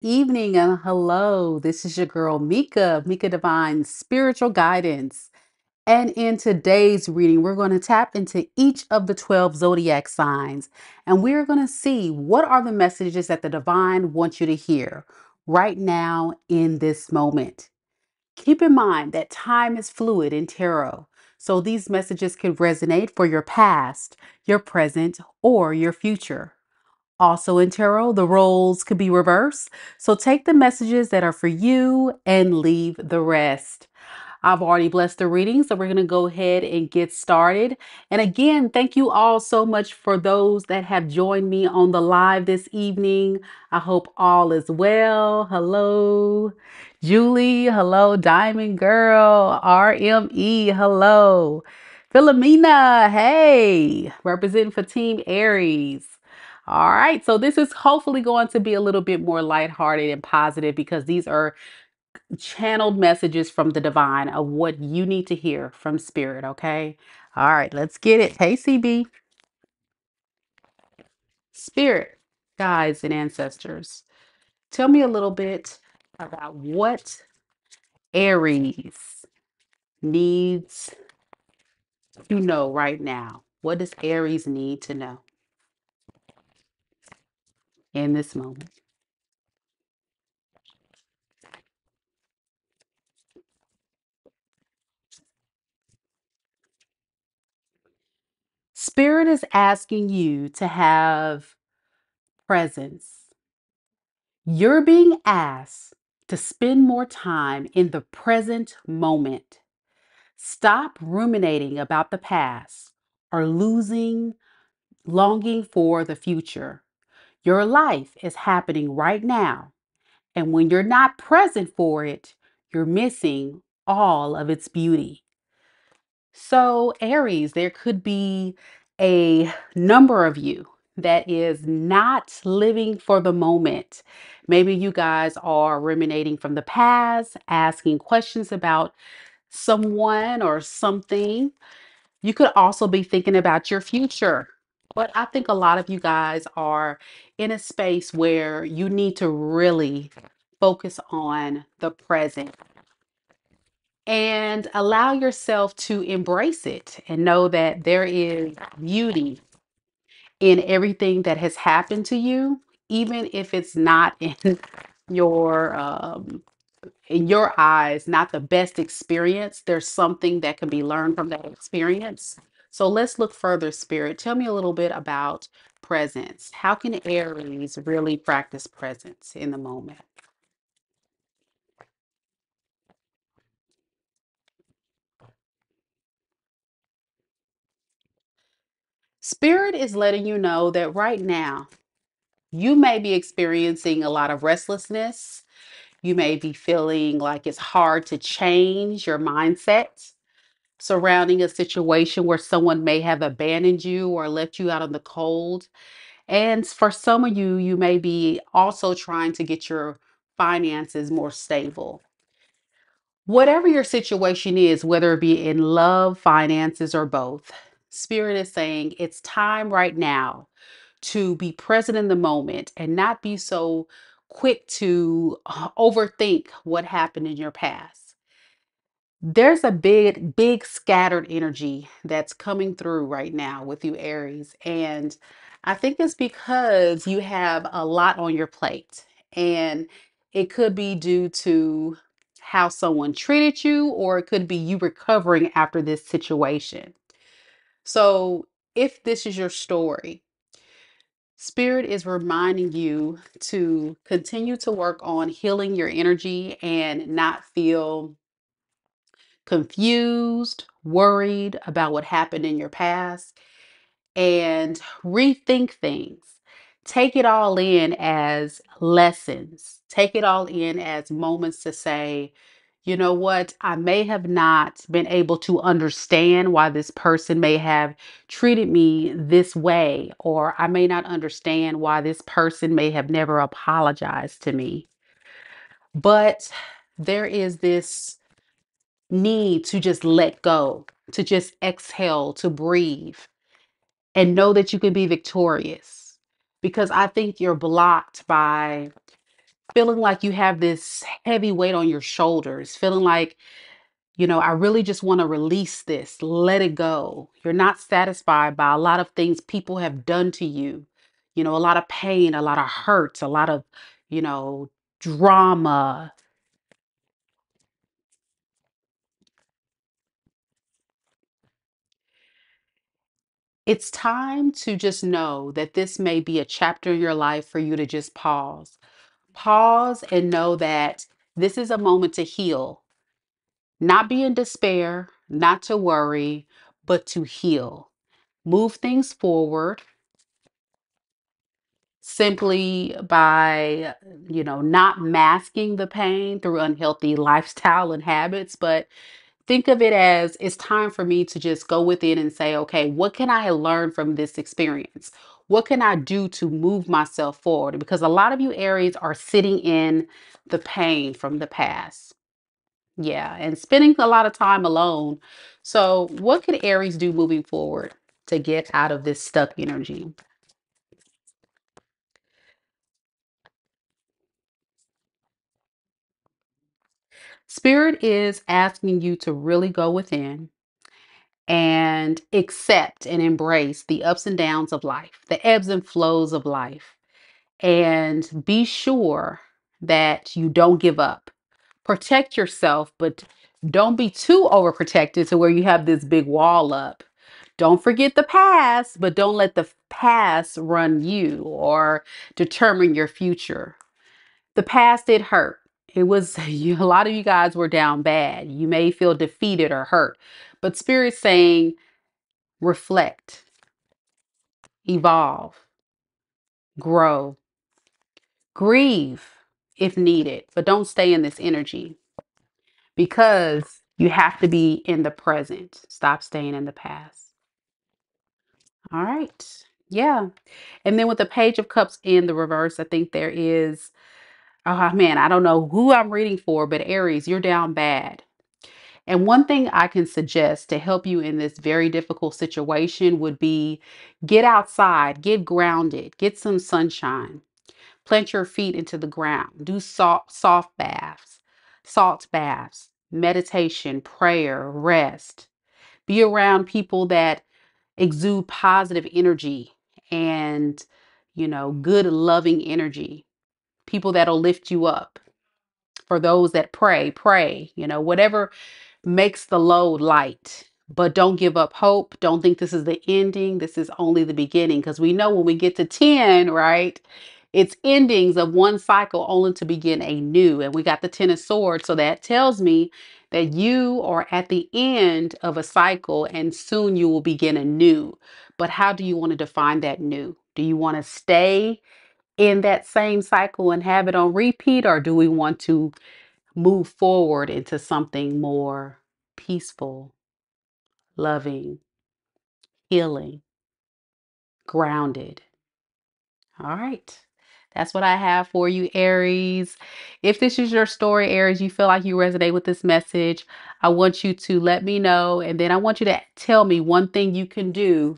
Evening and hello. This is your girl Mika Divine Spiritual Guidance. And in today's reading, we're going to tap into each of the 12 zodiac signs and we're going to see what are the messages that the divine wants you to hear right now in this moment. Keep in mind that time is fluid in tarot, so these messages could resonate for your past, your present, or your future. Also in tarot, the roles could be reversed. So take the messages that are for you and leave the rest. I've already blessed the reading, so we're going to go ahead and get started. And again, thank you all so much for those that have joined me on the live this evening. I hope all is well. Hello, Julie. Hello, Diamond Girl. RME. Hello, Philomena. Hey, representing for Team Aries. All right, so this is hopefully going to be a little bit more lighthearted and positive because these are channeled messages from the divine of what you need to hear from spirit. Okay. All right, let's get it. Hey, CB. Spirit, guides, and ancestors. Tell me a little bit about what Aries needs to know right now. What does Aries need to know in this moment? Spirit is asking you to have presence. You're being asked to spend more time in the present moment. Stop ruminating about the past or longing for the future. Your life is happening right now. And when you're not present for it, you're missing all of its beauty. So, Aries, there could be a number of you that is not living for the moment. Maybe you guys are ruminating from the past, asking questions about someone or something. You could also be thinking about your future. But I think a lot of you guys are in a space where you need to really focus on the present and allow yourself to embrace it and know that there is beauty in everything that has happened to you, even if it's not your in your eyes not the best experience. There's something that can be learned from that experience. So let's look further. Spirit, tell me a little bit about presence. How can Aries really practice presence in the moment? Spirit is letting you know that right now you may be experiencing a lot of restlessness. You may be feeling like it's hard to change your mindset surrounding a situation where someone may have abandoned you or left you out in the cold. And for some of you, you may be also trying to get your finances more stable. Whatever your situation is, whether it be in love, finances, or both, Spirit is saying it's time right now to be present in the moment and not be so quick to overthink what happened in your past. There's a big scattered energy that's coming through right now with you, Aries. And I think it's because you have a lot on your plate. And it could be due to how someone treated you, or it could be you recovering after this situation. So if this is your story, Spirit is reminding you to continue to work on healing your energy and not feel confused, worried about what happened in your past, and rethink things. Take it all in as lessons. Take it all in as moments to say, you know what, I may have not been able to understand why this person may have treated me this way, or I may not understand why this person may have never apologized to me. But there is this need to just let go, to just exhale, to breathe, and know that you can be victorious. Because I think you're blocked by feeling like you have this heavy weight on your shoulders, feeling like, I really just want to release this, let it go. You're not satisfied by a lot of things people have done to you, a lot of pain, a lot of hurt, a lot of, you know, drama. It's time to just know that this may be a chapter in your life for you to just pause. Pause and know that this is a moment to heal, not be in despair, not to worry, but to heal. Move things forward simply by, not masking the pain through unhealthy lifestyle and habits, but think of it as it's time for me to just go within and say, okay, what can I learn from this experience? What can I do to move myself forward? Because a lot of you Aries are sitting in the pain from the past. Yeah, and spending a lot of time alone. So, what could Aries do moving forward to get out of this stuck energy? Spirit is asking you to really go within and accept and embrace the ups and downs of life, the ebbs and flows of life, and be sure that you don't give up. Protect yourself, but don't be too overprotected to where you have this big wall up. Don't forget the past, but don't let the past run you or determine your future. The past did hurt. It was a lot of you guys were down bad. You may feel defeated or hurt, but Spirit's saying reflect, evolve, grow, grieve if needed, but don't stay in this energy because you have to be in the present. Stop staying in the past. All right. Yeah. And then with the Page of Cups in the reverse, I think there is, oh man, I don't know who I'm reading for, but Aries, you're down bad. And one thing I can suggest to help you in this very difficult situation would be get outside, get grounded, get some sunshine, plant your feet into the ground, do salt baths, meditation, prayer, rest. Be around people that exude positive energy and, good, loving energy, people that'll lift you up. For those that pray, whatever makes the load light. But don't give up hope. Don't think this is the ending. This is only the beginning. Because we know when we get to 10, right? It's endings of one cycle only to begin a new. And we got the 10 of swords. So that tells me that you are at the end of a cycle and soon you will begin a new. But how do you want to define that new? Do you want to stay in that same cycle and have it on repeat? Or do we want to move forward into something more peaceful, loving, healing, grounded? All right. That's what I have for you, Aries. If this is your story, Aries, you feel like you resonate with this message, I want you to let me know. And then I want you to tell me one thing you can do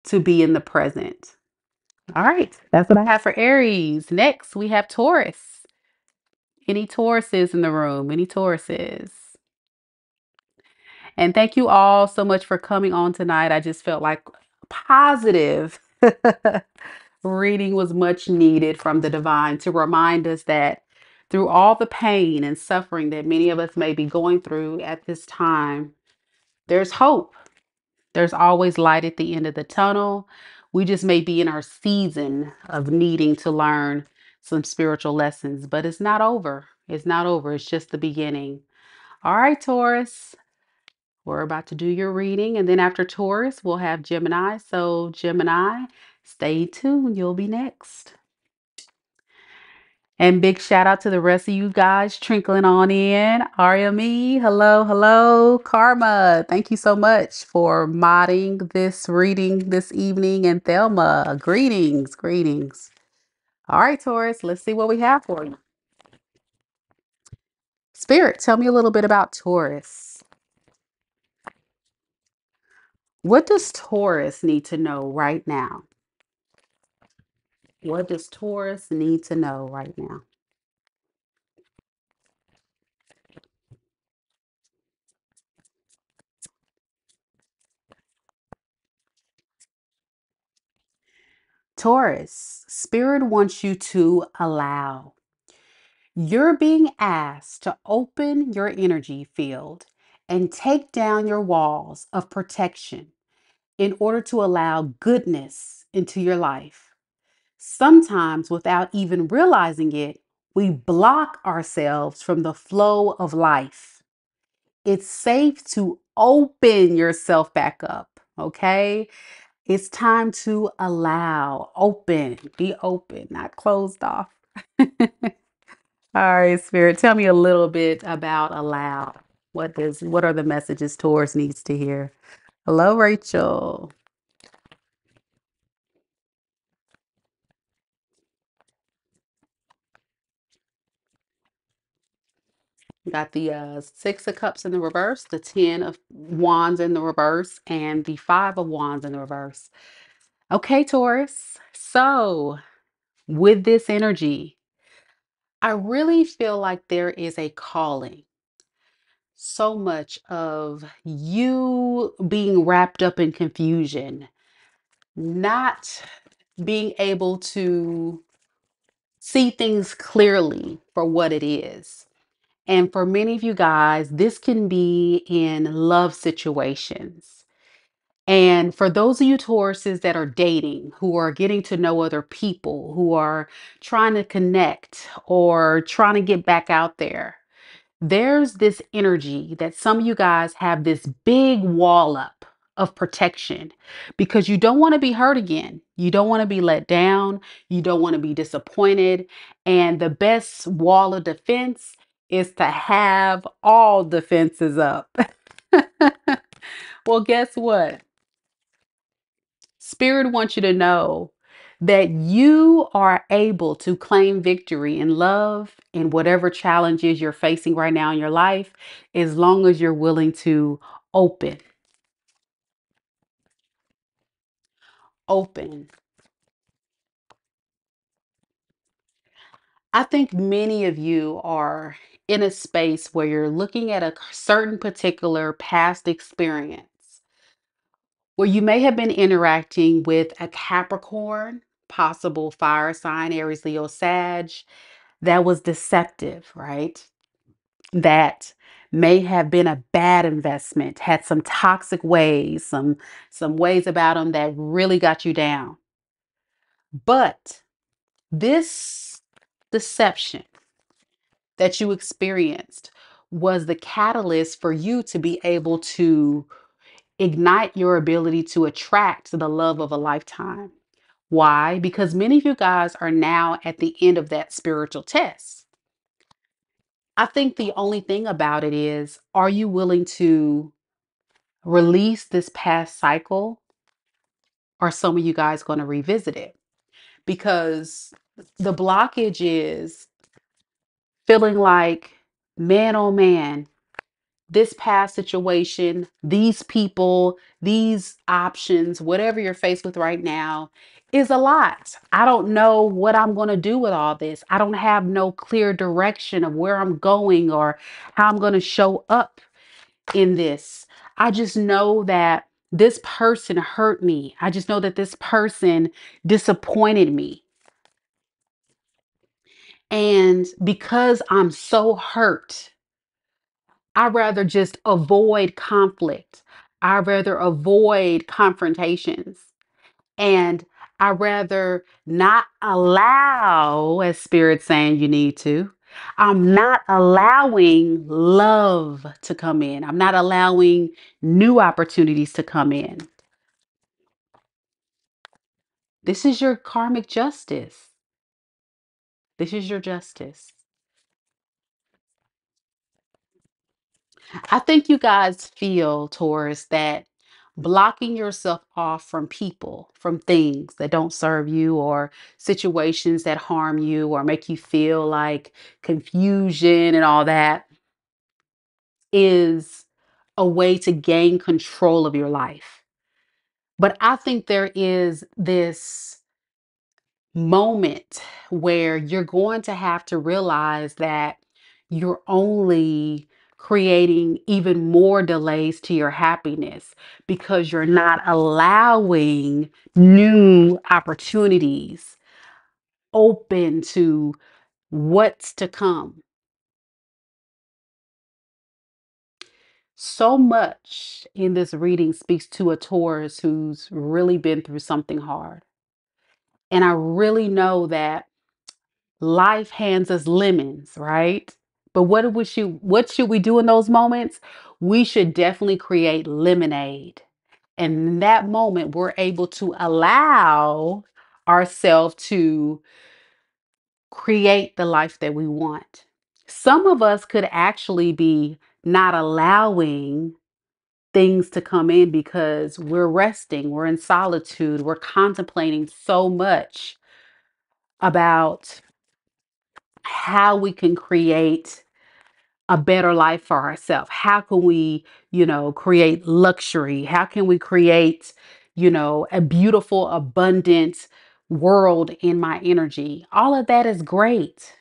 to be in the present. All right. That's what I have for Aries. Next, we have Taurus. Any Tauruses in the room? Any Tauruses? And thank you all so much for coming on tonight. I just felt like positive reading was much needed from the divine to remind us that through all the pain and suffering that many of us may be going through at this time, there's hope. There's always light at the end of the tunnel. We just may be in our season of needing to learn some spiritual lessons, but it's not over. It's not over. It's just the beginning. All right, Taurus. We're about to do your reading, and then after Taurus, we'll have Gemini. So, Gemini, stay tuned. You'll be next. And big shout out to the rest of you guys trickling on in. RME, hello, hello. Karma, thank you so much for modding this reading this evening. And Thelma, greetings, greetings. All right, Taurus, let's see what we have for you. Spirit, tell me a little bit about Taurus. What does Taurus need to know right now? What does Taurus need to know right now? Taurus, Spirit wants you to allow. You're being asked to open your energy field and take down your walls of protection in order to allow goodness into your life. Sometimes, without even realizing it, we block ourselves from the flow of life. It's safe to open yourself back up, okay? It's time to allow, open, be open, not closed off. All right, Spirit, tell me a little bit about allow. What are the messages Taurus needs to hear? Hello, Rachel. We got the Six of Cups in the reverse, the Ten of Wands in the reverse, and the Five of Wands in the reverse. Okay, Taurus. So, with this energy, I really feel like there is a calling. So much of you being wrapped up in confusion, not being able to see things clearly for what it is. And for many of you guys, this can be in love situations. And for those of you Tauruses that are dating, who are getting to know other people, who are trying to connect or trying to get back out there, there's this energy that some of you guys have this big wall up of protection because you don't want to be hurt again. You don't want to be let down. You don't want to be disappointed. And the best wall of defense is to have all defenses up. Well, guess what? Spirit wants you to know that you are able to claim victory in love in whatever challenges you're facing right now in your life, as long as you're willing to open. Open. I think many of you are in a space where you're looking at a certain particular past experience where you may have been interacting with a Capricorn, possible fire sign, Aries, Leo, Sag, that was deceptive, right? That may have been a bad investment, had some toxic ways, some ways about them that really got you down. But this deception that you experienced was the catalyst for you to be able to ignite your ability to attract the love of a lifetime. Why? Because many of you guys are now at the end of that spiritual test. I think the only thing about it is, are you willing to release this past cycle? Or some of you guys going to revisit it? Because the blockage is feeling like, man, oh man, this past situation, these people, these options, whatever you're faced with right now is a lot. I don't know what I'm going to do with all this. I don't have no clear direction of where I'm going or how I'm going to show up in this. I just know that this person hurt me. I just know that this person disappointed me. And because I'm so hurt, I'd rather just avoid conflict. I'd rather avoid confrontations. And I'd rather not allow, as Spirit's saying you need to, I'm not allowing love to come in. I'm not allowing new opportunities to come in. This is your karmic justice. This is your justice. I think you guys feel, Taurus, that blocking yourself off from people, from things that don't serve you, or situations that harm you or make you feel like confusion and all that, is a way to gain control of your life. But I think there is this moment where you're going to have to realize that you're only creating even more delays to your happiness because you're not allowing new opportunities open to what's to come. So much in this reading speaks to a Taurus who's really been through something hard. And I really know that life hands us lemons, right? But what should we do in those moments? We should definitely create lemonade. And in that moment, we're able to allow ourselves to create the life that we want. Some of us could actually be not allowing things to come in because we're resting, we're in solitude, we're contemplating so much about how we can create a better life for ourselves. How can we, create luxury? How can we create, a beautiful, abundant world in my energy? All of that is great.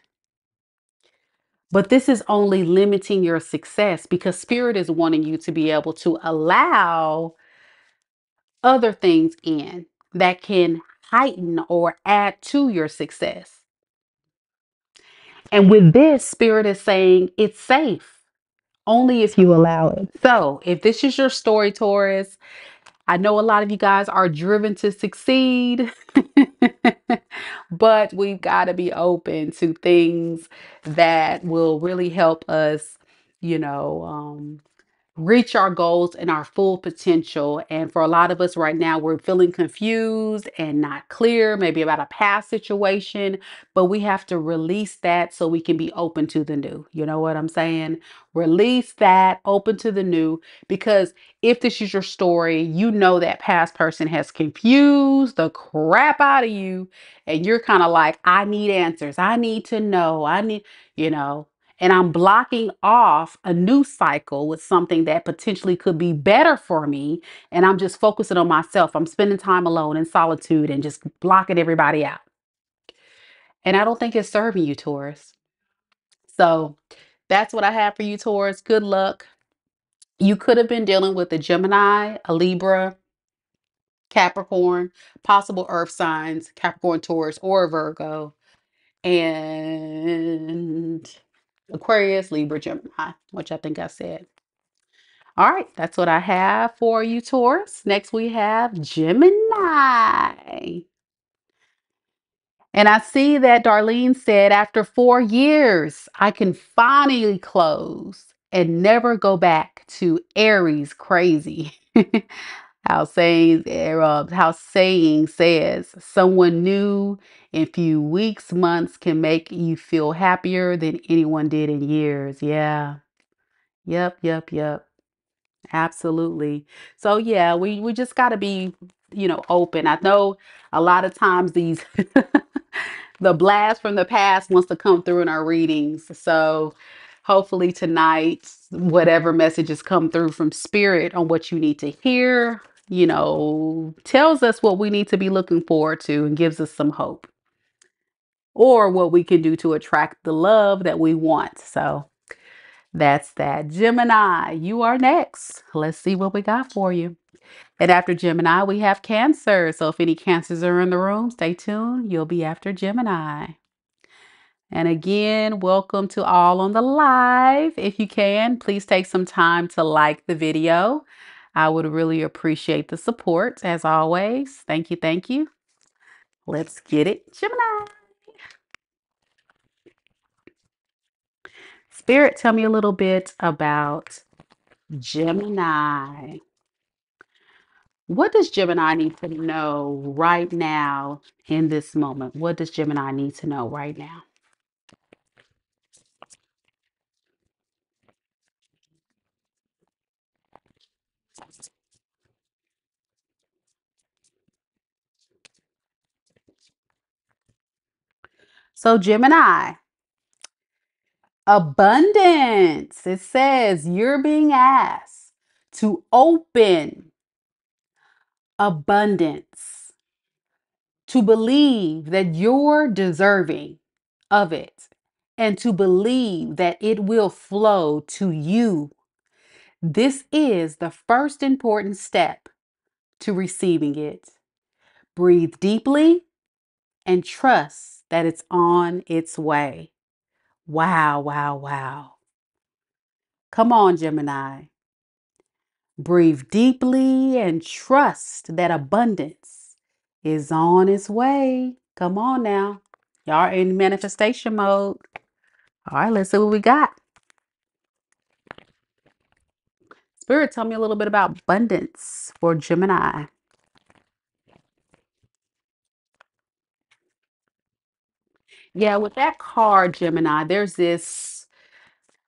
But this is only limiting your success because spirit is wanting you to be able to allow other things in that can heighten or add to your success. And with this, spirit is saying it's safe only if you allow it. So, if this is your story, Taurus, I know a lot of you guys are driven to succeed, but we've got to be open to things that will really help us, you know, um, reach our goals and our full potential. And for a lot of us right now, we're feeling confused and not clear, maybe about a past situation, but we have to release that so we can be open to the new. You know what I'm saying? Release that, open to the new, because if this is your story, you know that past person has confused the crap out of you, and you're kind of like, I need answers. I need to know. You know and I'm blocking off a new cycle with something that potentially could be better for me. And I'm just focusing on myself. I'm spending time alone in solitude and just blocking everybody out. And I don't think it's serving you, Taurus. So that's what I have for you, Taurus. Good luck. You could have been dealing with a Gemini, a Libra, Capricorn, possible earth signs, Capricorn, Taurus, or a Virgo, and Aquarius, Libra, Gemini, which I think I said. All right, that's what I have for you, Taurus. Next, we have Gemini. And I see that Darlene said, after 4 years, I can finally close and never go back to Aries crazy. How saying says, someone new in few weeks, months can make you feel happier than anyone did in years. Yeah. Yep, yep, yep. Absolutely. So yeah, we just got to be, open. I know a lot of times these the blast from the past wants to come through in our readings. So hopefully tonight, whatever messages come through from spirit on what you need to hear, tells us what we need to be looking forward to and gives us some hope or what we can do to attract the love that we want. So that's that. Gemini, you are next. Let's see what we got for you. And after Gemini, we have Cancer. So if any Cancers are in the room, stay tuned. You'll be after Gemini. And again, welcome to all on the live. If you can, please take some time to like the video. I would really appreciate the support as always. Thank you. Thank you. Let's get it. Gemini. Spirit, tell me a little bit about Gemini. What does Gemini need to know right now in this moment? What does Gemini need to know right now? So, Gemini, abundance. It says you're being asked to open abundance, to believe that you're deserving of it. and to believe that it will flow to you. This is the first important step to receiving it. Breathe deeply and trust that it's on its way. Wow, wow, wow. Come on, Gemini. Breathe deeply and trust that abundance is on its way. Come on now. Y'all are in manifestation mode. All right, let's see what we got. Spirit, tell me a little bit about abundance for Gemini. Yeah, with that card, Gemini, there's this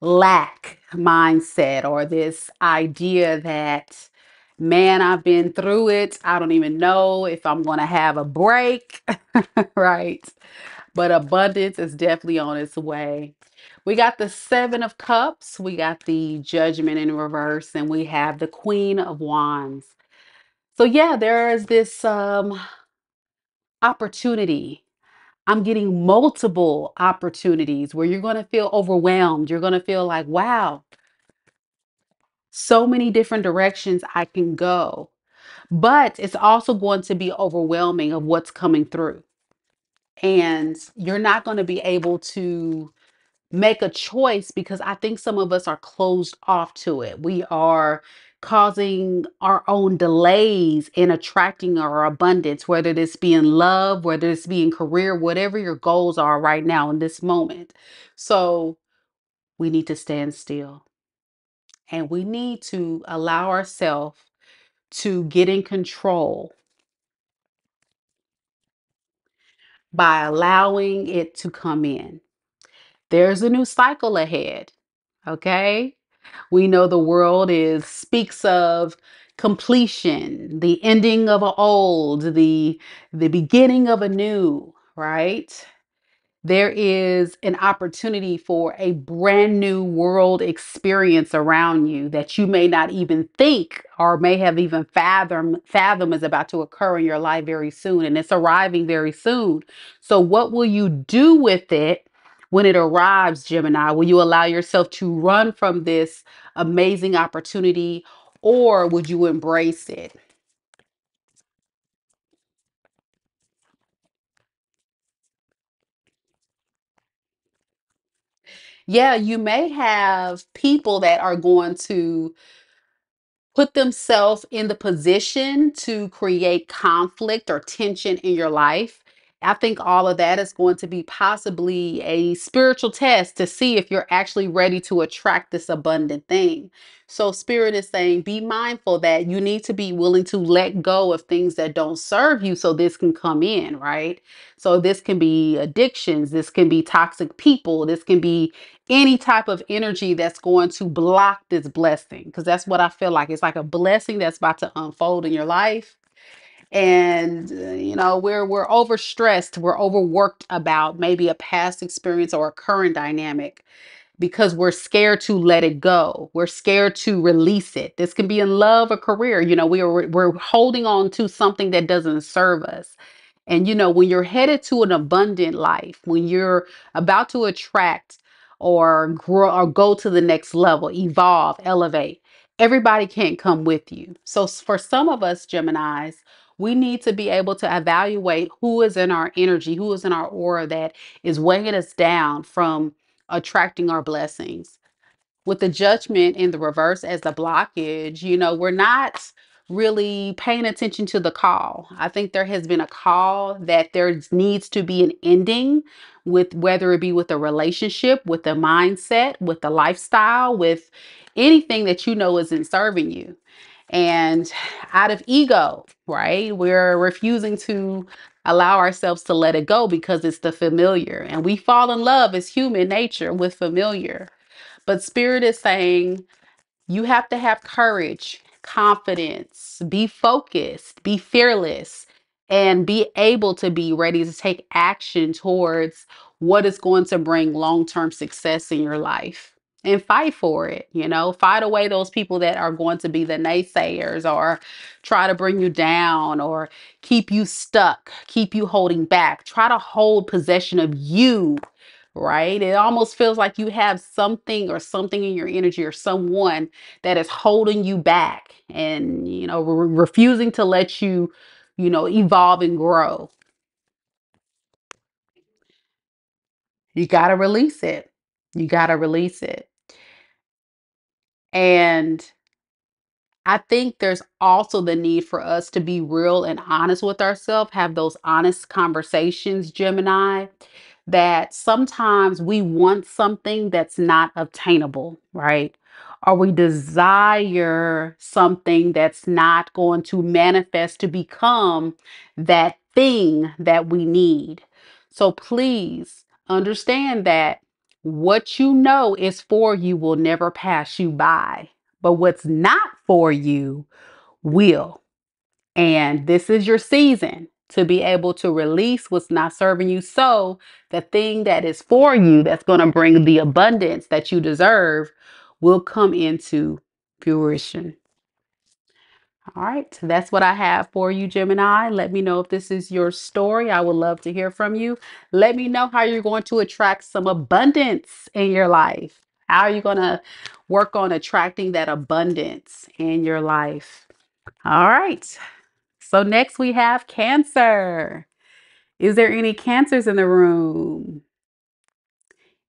lack mindset or this idea that, man, I've been through it. I don't even know if I'm going to have a break, right? But abundance is definitely on its way. We got the Seven of Cups, we got the Judgment in reverse, and we have the Queen of Wands. So yeah, there is this opportunity. I'm getting multiple opportunities where you're going to feel overwhelmed. You're going to feel like, wow, so many different directions I can go. But it's also going to be overwhelming of what's coming through. And you're not going to be able to make a choice because I think some of us are closed off to it. We are causing our own delays in attracting our abundance, whether this be in love, whether this be in career, whatever your goals are right now in this moment. So we need to stand still and we need to allow ourselves to get in control by allowing it to come in. There's a new cycle ahead. Okay. We know the world is speaks of completion, the ending of an old, the beginning of a new, right? There is an opportunity for a brand new world experience around you that you may not even think or may have even fathom is about to occur in your life very soon, and it's arriving very soon. So what will you do with it when it arrives, Gemini? Will you allow yourself to run from this amazing opportunity, or would you embrace it? Yeah, you may have people that are going to put themselves in the position to create conflict or tension in your life. I think all of that is going to be possibly a spiritual test to see if you're actually ready to attract this abundant thing. So, Spirit is saying, be mindful that you need to be willing to let go of things that don't serve you so this can come in, right? So, this can be addictions, this can be toxic people, this can be any type of energy that's going to block this blessing, because that's what I feel like. It's like a blessing that's about to unfold in your life. And we're overstressed, we're overworked about maybe a past experience or a current dynamic because we're scared to let it go. We're scared to release it. This can be in love or career. We're holding on to something that doesn't serve us. And when you're headed to an abundant life, when you're about to attract or grow or go to the next level, evolve, elevate, everybody can't come with you. So for some of us Geminis, we need to be able to evaluate who is in our energy, who is in our aura that is weighing us down from attracting our blessings. With the Judgment in the reverse as the blockage, we're not really paying attention to the call. I think there has been a call that there needs to be an ending with, whether it be with a relationship, with a mindset, with the lifestyle, with anything that isn't serving you. And out of ego, right? We're refusing to allow ourselves to let it go because it's the familiar. And we fall in love as human nature with familiar. But Spirit is saying you have to have courage, confidence, be focused, be fearless, and be able to be ready to take action towards what is going to bring long term success in your life. And fight for it, fight away those people that are going to be the naysayers or try to bring you down or keep you stuck, keep you holding back. Try to hold possession of you right? It almost feels like you have something or something in your energy or someone that is holding you back and, refusing to let you, evolve and grow. You got to release it. You got to release it. And I think there's also the need for us to be real and honest with ourselves, have those honest conversations, Gemini, that sometimes we want something that's not obtainable, right? Or we desire something that's not going to manifest to become that thing that we need. So please understand that what you know is for you will never pass you by, but what's not for you will. And this is your season to be able to release what's not serving you. So the thing that is for you, that's going to bring the abundance that you deserve, will come into fruition. All right, that's what I have for you, Gemini. Let me know if this is your story. I would love to hear from you. Let me know how you're going to attract some abundance in your life. How are you going to work on attracting that abundance in your life? All right. So next we have Cancer. Is there any Cancers in the room?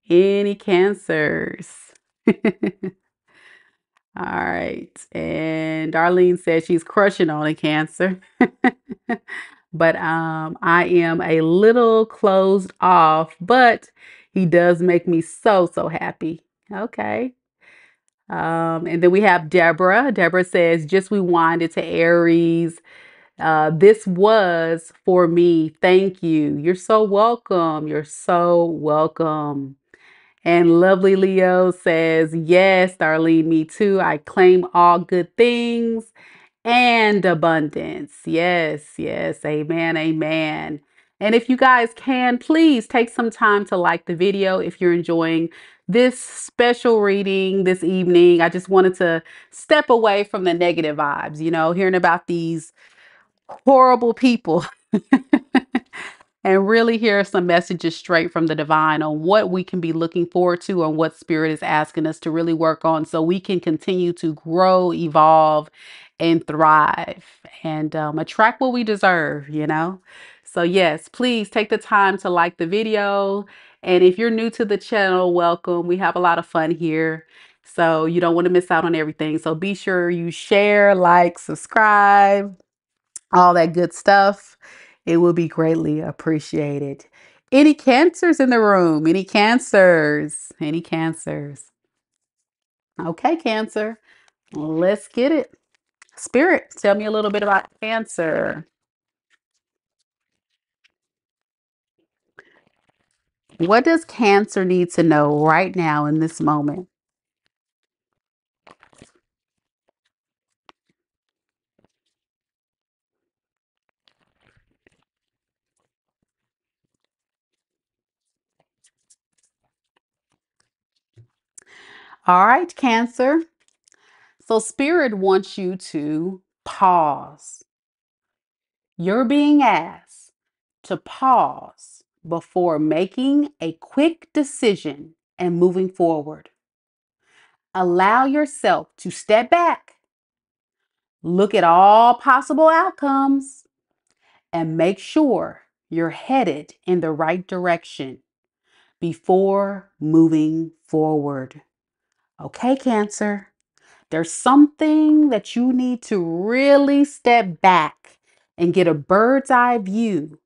Any Cancers? All right. And Darlene says she's crushing on a Cancer. But I am a little closed off, but he does make me so, so happy. Okay. And then we have Deborah. Deborah says, just rewinded to Aries. This was for me. Thank you. You're so welcome. You're so welcome. And lovely Leo says, yes, Darlene, me too. I claim all good things and abundance. Yes, yes. Amen. Amen. And if you guys can, please take some time to like the video if you're enjoying this special reading this evening. I just wanted to step away from the negative vibes, hearing about these horrible people and really hear some messages straight from the divine on what we can be looking forward to and what spirit is asking us to really work on so we can continue to grow, evolve, and thrive and attract what we deserve. So yes, please take the time to like the video. And if you're new to the channel, welcome. We have a lot of fun here. So you don't want to miss out on everything. So be sure you share, like, subscribe, all that good stuff. It will be greatly appreciated. Any Cancers in the room? Any Cancers? Any Cancers? Okay, Cancer, let's get it. Spirit, tell me a little bit about Cancer. What does Cancer need to know right now in this moment? All right, Cancer. So Spirit wants you to pause. You're being asked to pause before making a quick decision and moving forward. Allow yourself to step back, look at all possible outcomes, and make sure you're headed in the right direction before moving forward. Okay, Cancer, there's something that you need to really step back and get a bird's eye view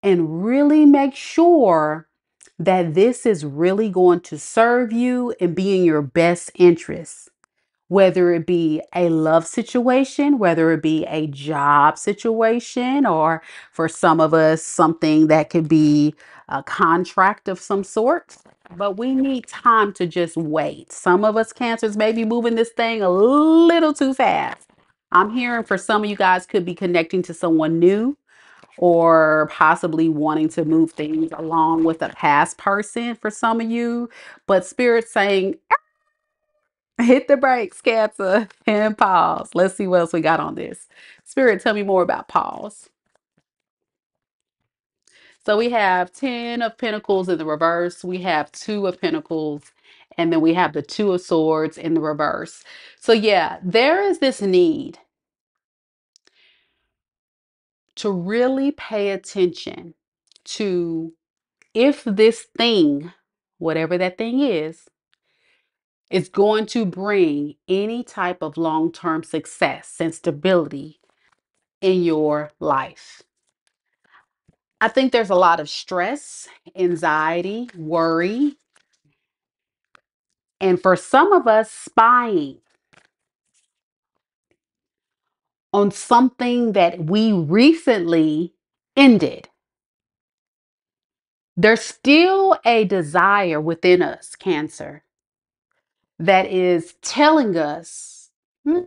and really make sure that this is really going to serve you and be in your best interest. Whether it be a love situation, whether it be a job situation, or for some of us, something that could be a contract of some sort. But we need time to just wait. Some of us Cancers may be moving this thing a little too fast. I'm hearing for some of you guys could be connecting to someone new or possibly wanting to move things along with a past person for some of you. But Spirit saying, hit the brakes, Cancer, and pause. Let's see what else we got on this. Spirit, tell me more about pause. So we have 10 of Pentacles in the reverse. We have 2 of Pentacles. And then we have the 2 of Swords in the reverse. So yeah, there is this need to really pay attention to if this thing, whatever that thing is going to bring any type of long-term success and stability in your life. I think there's a lot of stress, anxiety, worry, and for some of us, spying on something that we recently ended. There's still a desire within us, Cancer, that is telling us, "Hmm,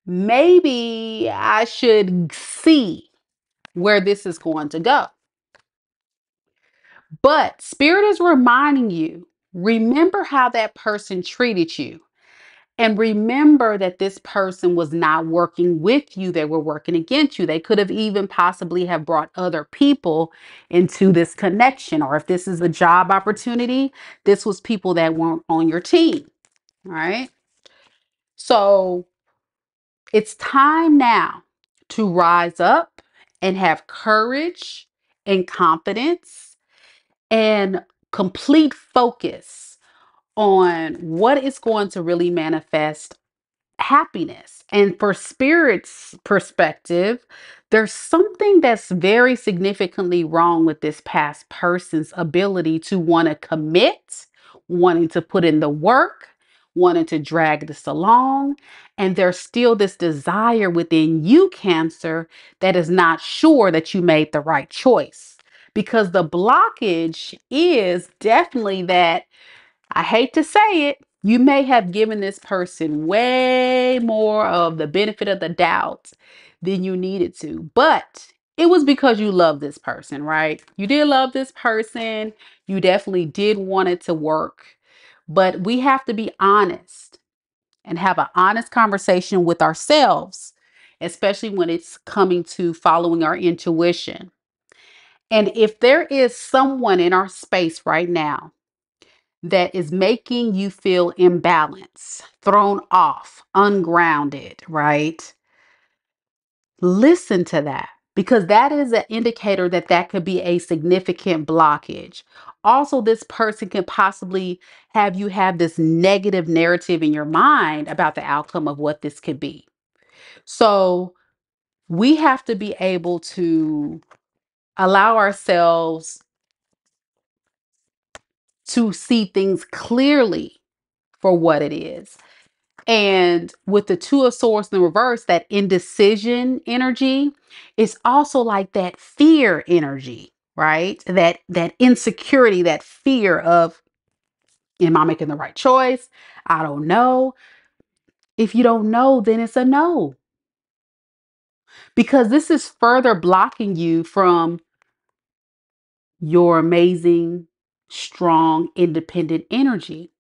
maybe I should see where this is going to go." But Spirit is reminding you, remember how that person treated you. And remember that this person was not working with you. They were working against you. They could have even possibly have brought other people into this connection. Or if this is a job opportunity, this was people that weren't on your team. All right. So it's time now to rise up and have courage and confidence and complete focus on what is going to really manifest happiness. And for Spirit's perspective, there's something that's very significantly wrong with this past person's ability to want to commit, wanting to put in the work, wanting to drag this along. And there's still this desire within you, Cancer, that is not sure that you made the right choice. Because the blockage is definitely that, I hate to say it, you may have given this person way more of the benefit of the doubt than you needed to. But it was because you love this person, right? You did love this person. You definitely did want it to work. But we have to be honest and have an honest conversation with ourselves, especially when it's coming to following our intuition. And if there is someone in our space right now that is making you feel imbalanced, thrown off, ungrounded, right? Listen to that, because that is an indicator that that could be a significant blockage. Also, this person can possibly have you have this negative narrative in your mind about the outcome of what this could be. So we have to be able to allow ourselves to see things clearly for what it is. And with the 2 of Swords in the reverse, that indecision energy is also like that fear energy, right? That insecurity, that fear of, am I making the right choice? I don't know. If you don't know, then it's a no. Because this is further blocking you from your amazing, strong, independent energy.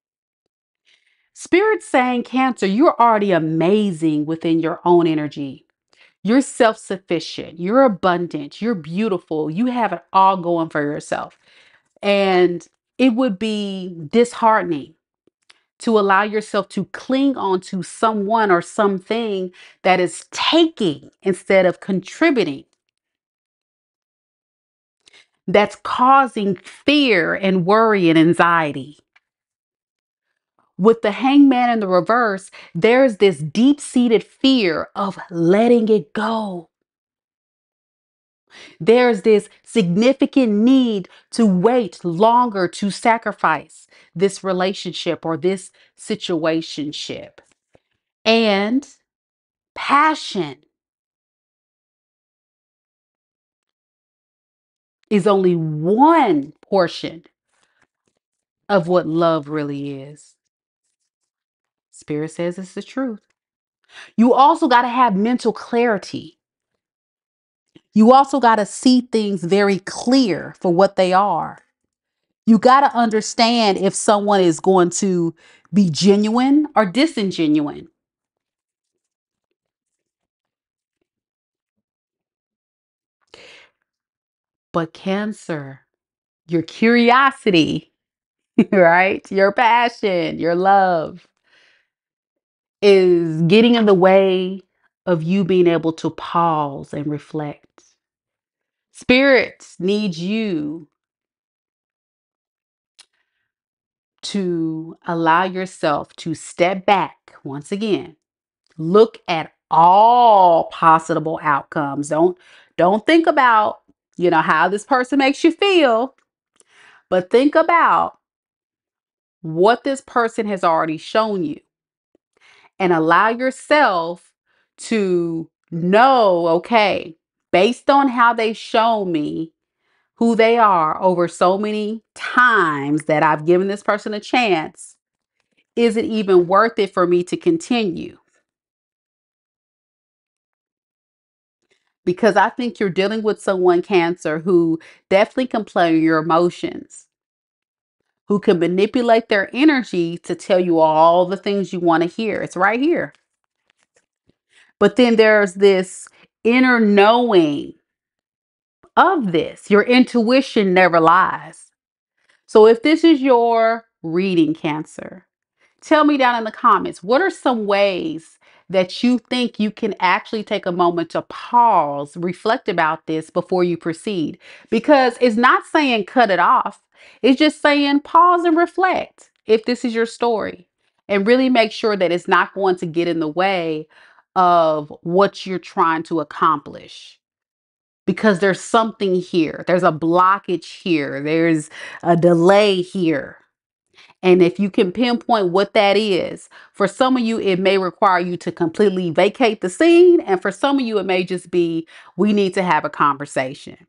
Spirit saying, Cancer, you're already amazing within your own energy. You're self sufficient. You're abundant. You're beautiful. You have it all going for yourself. And it would be disheartening to allow yourself to cling on to someone or something that is taking instead of contributing, that's causing fear and worry and anxiety. With the Hangman in the reverse, there's this deep seated fear of letting it go. There's this significant need to wait longer to sacrifice this relationship or this situationship. And passion is only one portion of what love really is. Spirit says it's the truth. You also got to have mental clarity. You also got to see things very clear for what they are. You got to understand if someone is going to be genuine or disingenuine. But Cancer, your curiosity, right? Your passion, your love is getting in the way of you being able to pause and reflect. Spirit needs you to allow yourself to step back once again. Look at all possible outcomes. Don't think about, how this person makes you feel, but think about what this person has already shown you and allow yourself to know, okay, based on how they show me who they are over so many times that I've given this person a chance, is it even worth it for me to continue? Because I think you're dealing with someone, Cancer, who definitely can play your emotions, who can manipulate their energy to tell you all the things you want to hear. It's right here. But then there's this inner knowing of this. Your intuition never lies. So if this is your reading, Cancer, tell me down in the comments, what are some ways that you think you can actually take a moment to pause, reflect about this before you proceed? Because it's not saying cut it off. It's just saying pause and reflect if this is your story, and really make sure that it's not going to get in the way of what you're trying to accomplish. Because there's something here. There's a blockage here. There's a delay here. And if you can pinpoint what that is, for some of you, it may require you to completely vacate the scene. And for some of you, it may just be, we need to have a conversation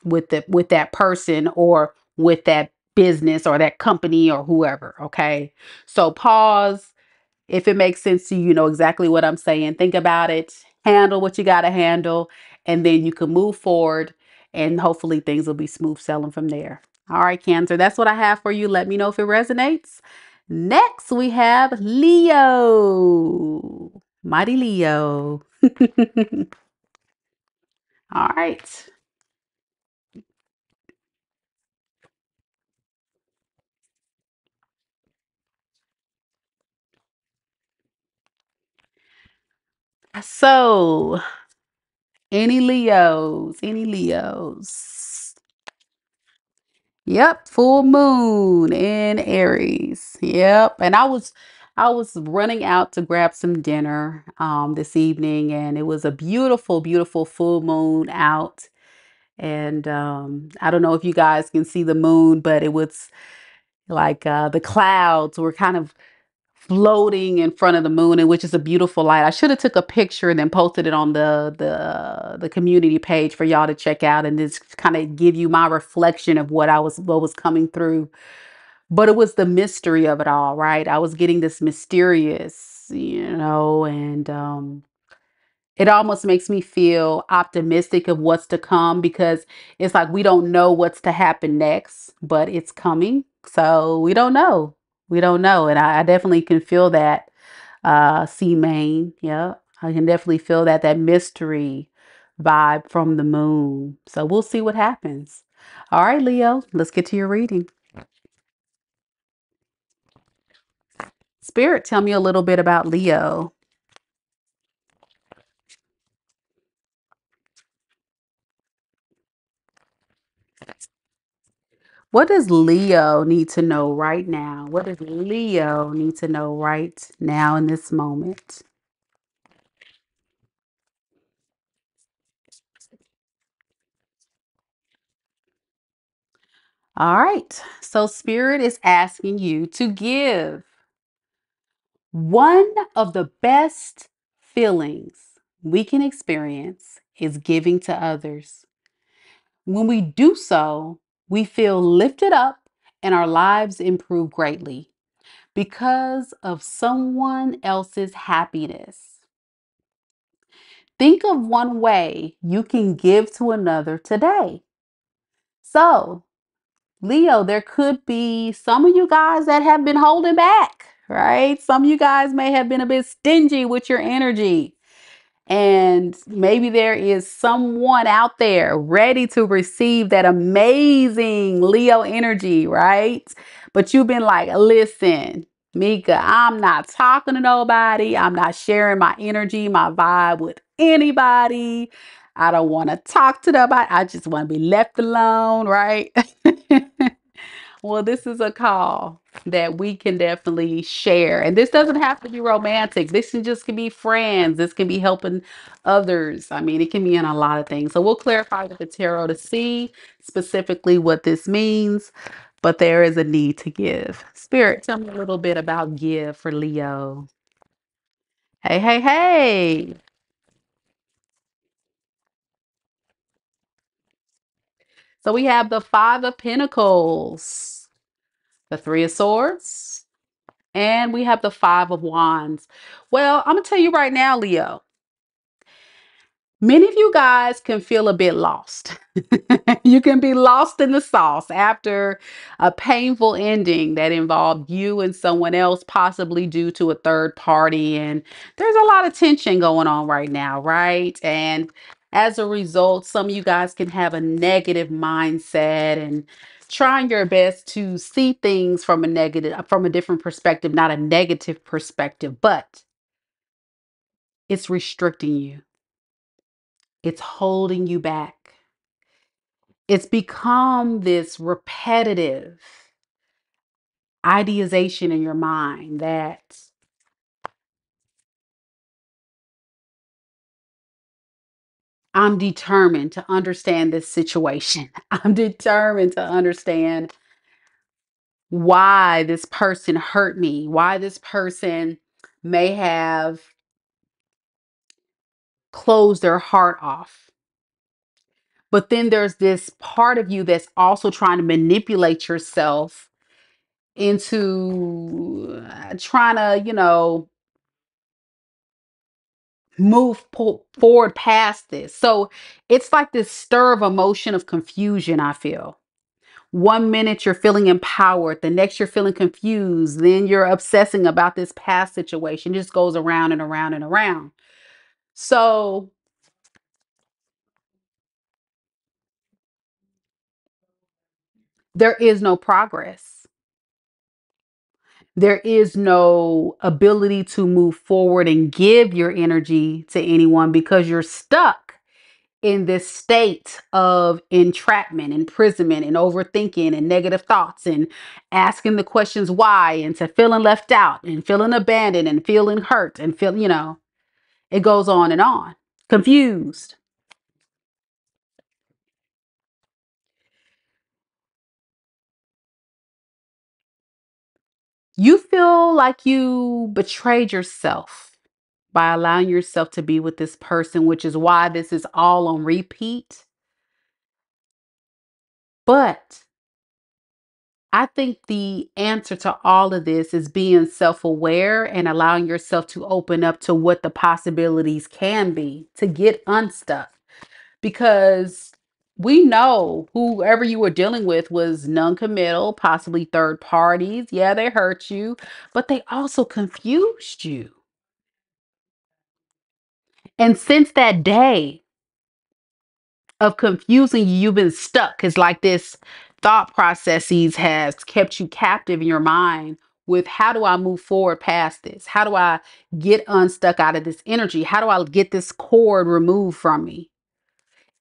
with that person or with that business or that company or whoever. Okay. So pause. If it makes sense to you, you know exactly what I'm saying. Think about it, handle what you got to handle, and then you can move forward and hopefully things will be smooth sailing from there. All right, Cancer, that's what I have for you. Let me know if it resonates. Next, we have Leo. Mighty Leo. All right. So, any Leos? Any Leos? Yep, full moon in Aries. Yep. And I was running out to grab some dinner this evening, and it was a beautiful, beautiful full moon out. And I don't know if you guys can see the moon, but it was like the clouds were kind of floating in front of the moon, and which is a beautiful light. I should have took a picture and then posted it on the community page for y'all to check out and just kind of give you my reflection of what was coming through. But it was the mystery of it all, right? I was getting this mysterious, and it almost makes me feel optimistic of what's to come, because it's like we don't know what's to happen next, but it's coming. So we don't know. We don't know. And I definitely can feel that sea main. Yeah. I can definitely feel that mystery vibe from the moon. So we'll see what happens. All right, Leo, let's get to your reading. Spirit, tell me a little bit about Leo. What does Leo need to know right now? What does Leo need to know right now in this moment? All right. So Spirit is asking you to give one of the best feelings we can experience is giving to others. When we do so, we feel lifted up and our lives improve greatly because of someone else's happiness. Think of one way you can give to another today. So, Leo, there could be some of you guys that have been holding back, right? Some of you guys may have been a bit stingy with your energy. And maybe there is someone out there ready to receive that amazing Leo energy, right? But you've been like, listen, Mika, I'm not talking to nobody. I'm not sharing my energy, my vibe with anybody. I don't want to talk to nobody. I just want to be left alone, right? Well, this is a call that we can definitely share. And this doesn't have to be romantic. This can just can be friends. This can be helping others. I mean, it can be in a lot of things. So we'll clarify with the tarot to see specifically what this means. But there is a need to give. Spirit, tell me a little bit about give for Leo. Hey, hey, hey. So we have the Five of Pentacles, the Three of Swords, and we have the Five of Wands. Well, I'm going to tell you right now, Leo, many of you guys can feel a bit lost. You can be lost in the sauce after a painful ending that involved you and someone else, possibly due to a third party. And there's a lot of tension going on right now, right? And as a result, some of you guys can have a negative mindset and trying your best to see things from a different perspective, not a negative perspective, but it's restricting you. It's holding you back. It's become this repetitive idealization in your mind that I'm determined to understand this situation. I'm determined to understand why this person hurt me, why this person may have closed their heart off. But then there's this part of you that's also trying to manipulate yourself into trying to, forward past this. So it's like this stir of emotion of confusion, I feel. One minute you're feeling empowered, the next you're feeling confused, then you're obsessing about this past situation. It just goes around and around and around. So there is no progress. There is no ability to move forward and give your energy to anyone because you're stuck in this state of entrapment, imprisonment, and overthinking and negative thoughts and asking the questions why and to feeling left out and feeling abandoned and feeling hurt and it goes on and on. Confused. You feel like you betrayed yourself by allowing yourself to be with this person, which is why this is all on repeat. But I think the answer to all of this is being self aware and allowing yourself to open up to what the possibilities can be to get unstuck. Because we know whoever you were dealing with was non committal, possibly third parties. Yeah, they hurt you, but they also confused you. And since that day, of confusing you, you've been stuck. It's like this thought processes has kept you captive in your mind with how do I move forward past this? How do I get unstuck out of this energy? How do I get this cord removed from me?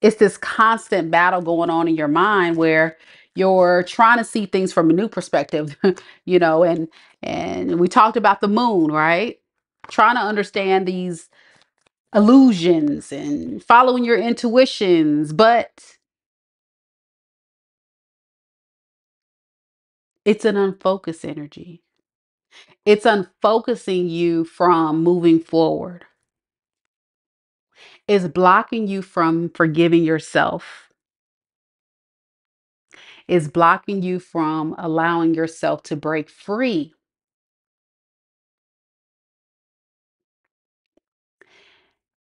It's this constant battle going on in your mind where you're trying to see things from a new perspective, and we talked about the moon, right? Trying to understand these illusions and following your intuitions, but it's an unfocused energy. It's unfocusing you from moving forward. It's blocking you from forgiving yourself. It's blocking you from allowing yourself to break free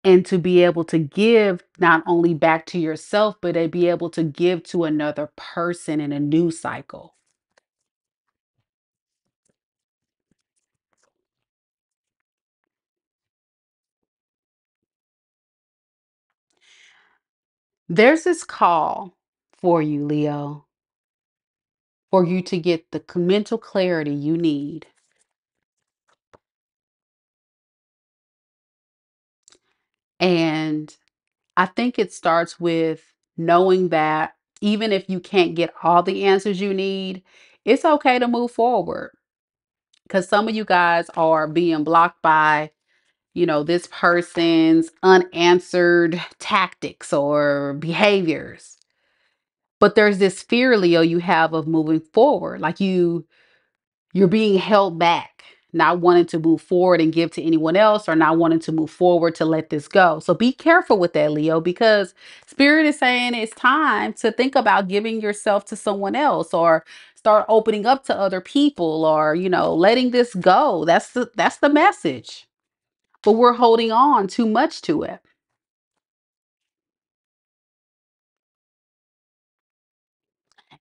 and to be able to give not only back to yourself, but to be able to give to another person in a new cycle. There's this call for you, Leo, for you to get the mental clarity you need. And I think it starts with knowing that even if you can't get all the answers you need, it's okay to move forward. Because some of you guys are being blocked by, this person's unanswered tactics or behaviors. But there's this fear, Leo, you have of moving forward. Like you're being held back, not wanting to move forward and give to anyone else, or not wanting to move forward to let this go. So be careful with that, Leo, because Spirit is saying it's time to think about giving yourself to someone else, or start opening up to other people, or letting this go. That's the message. But we're holding on too much to it.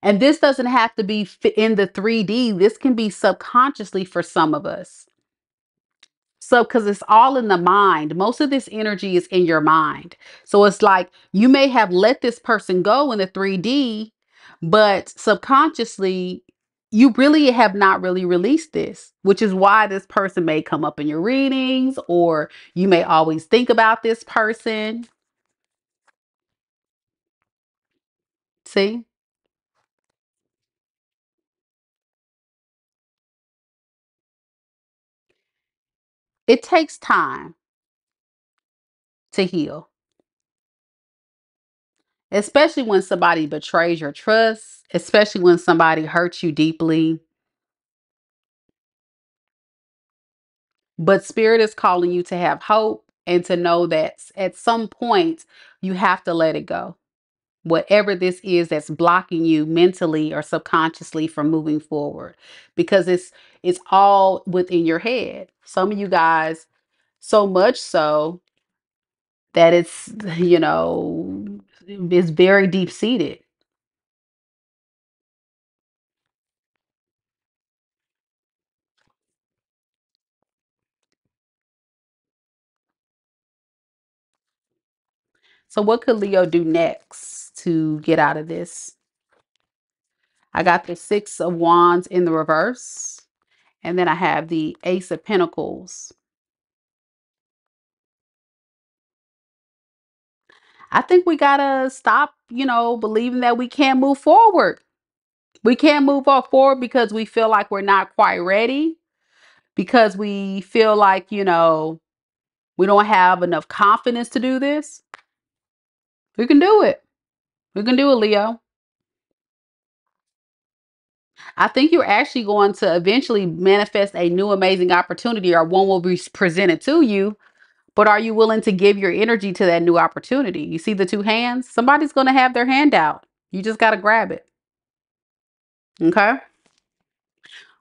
And this doesn't have to be in the 3D. This can be subconsciously for some of us. So, because it's all in the mind, most of this energy is in your mind. So, it's like you may have let this person go in the 3D, but subconsciously, you really have not really released this, which is why this person may come up in your readings, or you may always think about this person. See, it takes time to heal, especially when somebody betrays your trust, especially when somebody hurts you deeply. But Spirit is calling you to have hope and to know that at some point you have to let it go. Whatever this is that's blocking you mentally or subconsciously from moving forward, because it's all within your head. Some of you guys, so much so that it's very deep seated. So what could Leo do next to get out of this? I got the 6 of Wands in the reverse. And then I have the Ace of Pentacles. I think we gotta stop, believing that we can't move forward. We can't move forward because we feel like we're not quite ready, because we feel like, we don't have enough confidence to do this. We can do it. We can do it, Leo. I think you're actually going to eventually manifest a new amazing opportunity, or one will be presented to you. But are you willing to give your energy to that new opportunity? You see the 2 hands? Somebody's going to have their hand out. You just got to grab it. Okay.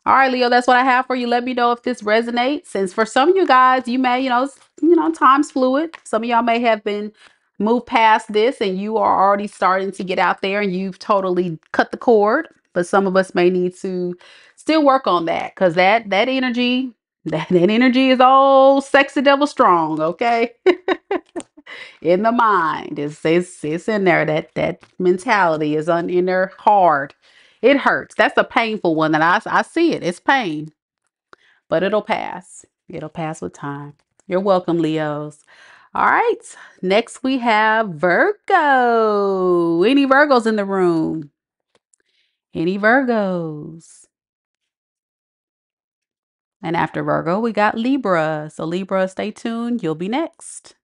All right, Leo, that's what I have for you. Let me know if this resonates. Since for some of you guys, you may, time's fluid. Some of y'all may have been moved past this and you are already starting to get out there and you've totally cut the cord. But some of us may need to still work on that, because that energy, that energy is all sexy devil strong, okay? In the mind. It's in there. That mentality is in there hard. It hurts. That's a painful one that I see it. It's pain, but it'll pass. It'll pass with time. You're welcome, Leos. All right. Next we have Virgo. Any Virgos in the room? Any Virgos? And after Virgo, we got Libra. So Libra, stay tuned. You'll be next.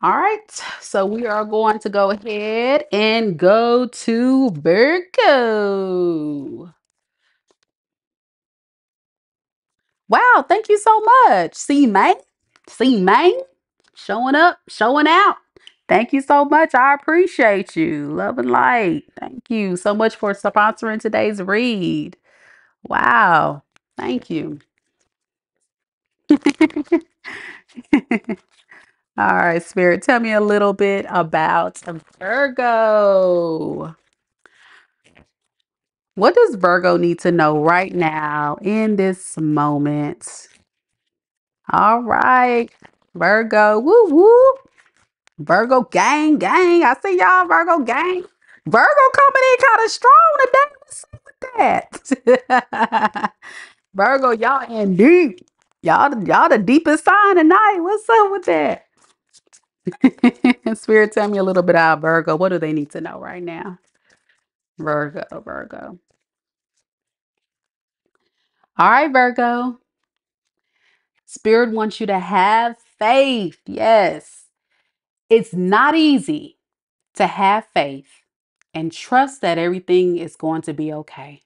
All right, so we are going to go ahead and go to Virgo. Wow, thank you so much. See, man. See, man. Showing up, showing out. Thank you so much. I appreciate you. Love and light. Thank you so much for sponsoring today's read. Wow. Thank you. All right, Spirit, tell me a little bit about Virgo. What does Virgo need to know right now in this moment? All right, Virgo, woo woo. Virgo gang, gang. I see y'all, Virgo gang. Virgo coming in kind of strong today. What's up with that? Virgo, y'all in deep. Y'all the deepest sign tonight. What's up with that? Spirit, tell me a little bit about Virgo. What do they need to know right now? Virgo, Virgo. All right, Virgo. Spirit wants you to have faith. Yes. It's not easy to have faith and trust that everything is going to be okay.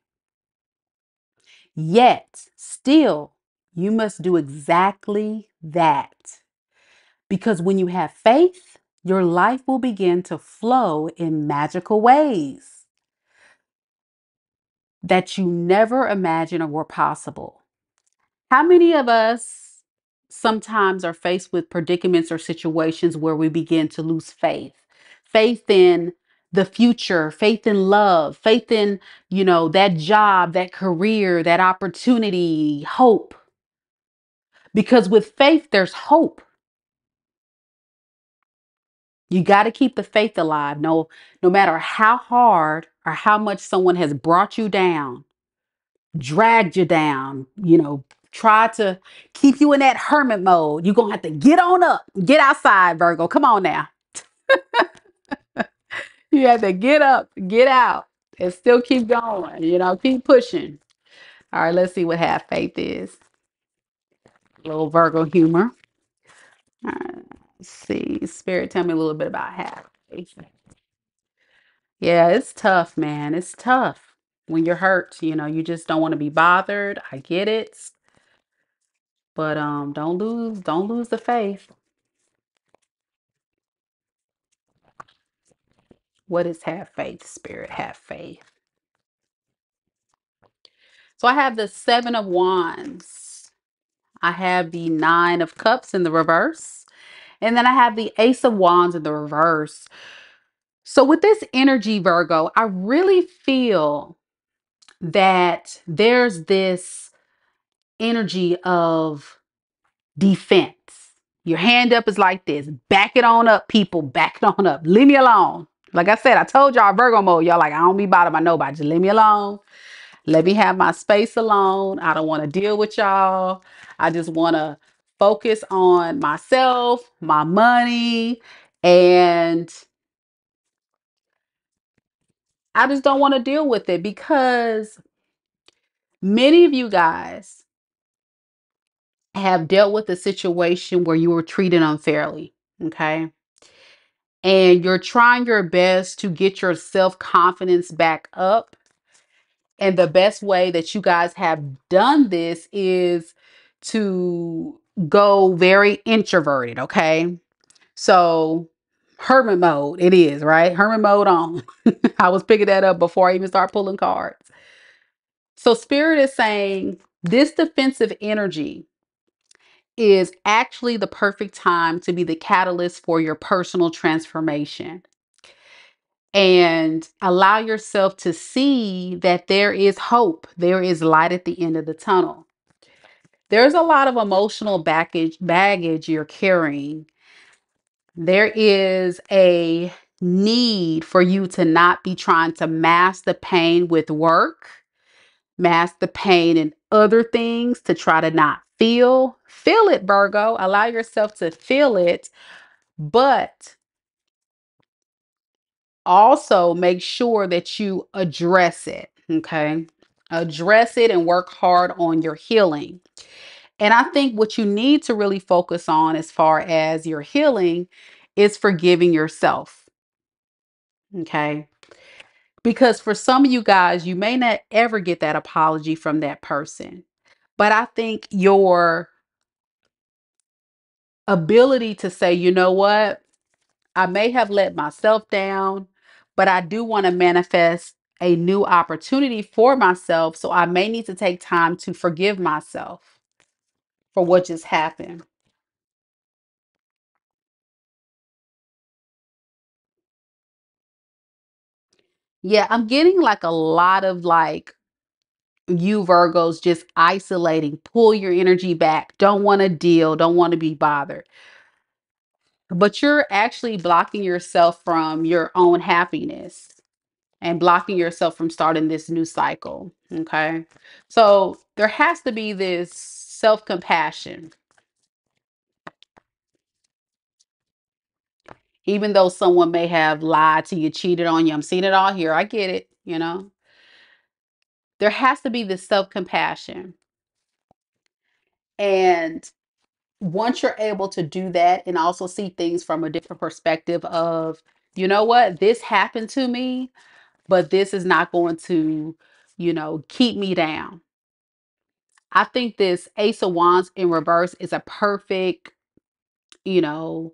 Yet, still, you must do exactly that. Because when you have faith, your life will begin to flow in magical ways that you never imagined or were possible. How many of us sometimes are faced with predicaments or situations where we begin to lose faith? Faith in the future, faith in love, faith in, that job, that career, that opportunity, hope. Because with faith, there's hope. You got to keep the faith alive. No matter how hard or how much someone has brought you down, dragged you down, try to keep you in that hermit mode. You're going to have to get on up, get outside, Virgo. Come on now. You have to get up, get out, and still keep going, keep pushing. All right, let's see what half faith is. A little Virgo humor. All right, let's see. Spirit, tell me a little bit about half faith. Yeah, it's tough, man. It's tough when you're hurt. You just don't want to be bothered. I get it. But don't lose the faith. What is have faith, Spirit? Have faith. So I have the Seven of Wands. I have the Nine of Cups in the reverse. And then I have the Ace of Wands in the reverse. So with this energy, Virgo, I really feel that there's this energy of defense. Your hand up is like this. Back it on up, people. Back it on up. Leave me alone. Like I said, I told y'all Virgo mode. Y'all like, I don't be bothered by nobody. Just leave me alone. Let me have my space alone. I don't want to deal with y'all. I just want to focus on myself, my money, and I just don't want to deal with it because many of you guys have dealt with a situation where you were treated unfairly. Okay. And you're trying your best to get your self-confidence back up. And the best way that you guys have done this is to go very introverted, okay? So hermit mode, it is, right? Hermit mode on. I was picking that up before I even start pulling cards. So Spirit is saying this defensive energy is actually the perfect time to be the catalyst for your personal transformation. And allow yourself to see that there is hope. There is light at the end of the tunnel. There's a lot of emotional baggage you're carrying. There is a need for you to not be trying to mask the pain with work, mask the pain in other things to try to not feel it, Virgo. Allow yourself to feel it, but also make sure that you address it. Okay. Address it and work hard on your healing. And I think what you need to really focus on as far as your healing is forgiving yourself. Okay. Because for some of you guys, you may not ever get that apology from that person. But I think your ability to say, you know what? I may have let myself down, but I do want to manifest a new opportunity for myself. So I may need to take time to forgive myself for what just happened. Yeah, I'm getting like a lot of like you Virgos just isolating, pull your energy back, don't want to deal, don't want to be bothered. But you're actually blocking yourself from your own happiness and blocking yourself from starting this new cycle. Okay. So there has to be this self compassion. Even though someone may have lied to you, cheated on you, I'm seeing it all here. I get it. There has to be this self compassion. And once you're able to do that and also see things from a different perspective of, you know what, this happened to me, but this is not going to, keep me down. I think this Ace of Wands in reverse is a perfect, you know,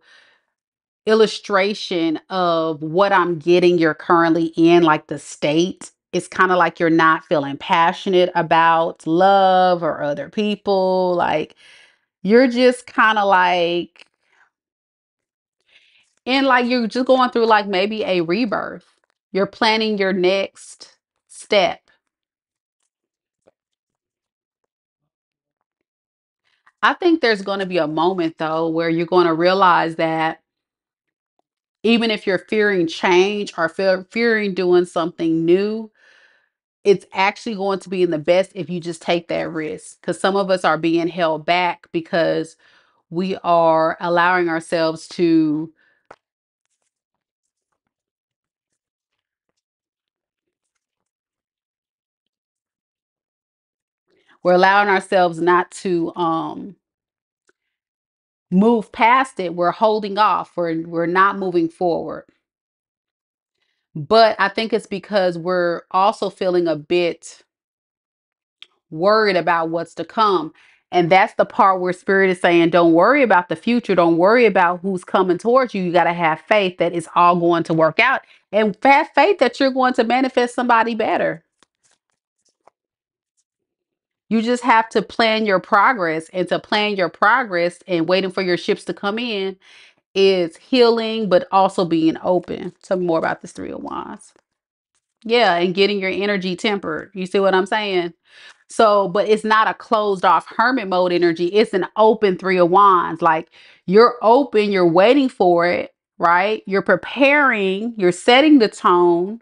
illustration of what I'm getting you're currently in, like the state. It's kind of like you're not feeling passionate about love or other people. Like you're just kind of like, and like you're just going through like maybe a rebirth. You're planning your next step. I think there's going to be a moment though where you're going to realize that even if you're fearing change or fearing doing something new, it's actually going to be in the best if you just take that risk. Because some of us are being held back because we are allowing ourselves to, we're allowing ourselves not to move past it. We're holding off. We're not moving forward. But I think it's because we're also feeling a bit worried about what's to come. And that's the part where spirit is saying, don't worry about the future. Don't worry about who's coming towards you. You got to have faith that it's all going to work out and have faith that you're going to manifest somebody better. You just have to plan your progress, and to plan your progress and waiting for your ships to come in is healing, but also being open. Tell me more about this Three of Wands. Yeah, and getting your energy tempered. You see what I'm saying? So, but it's not a closed off hermit mode energy. It's an open Three of Wands. Like you're open, you're waiting for it, right? You're preparing, you're setting the tone,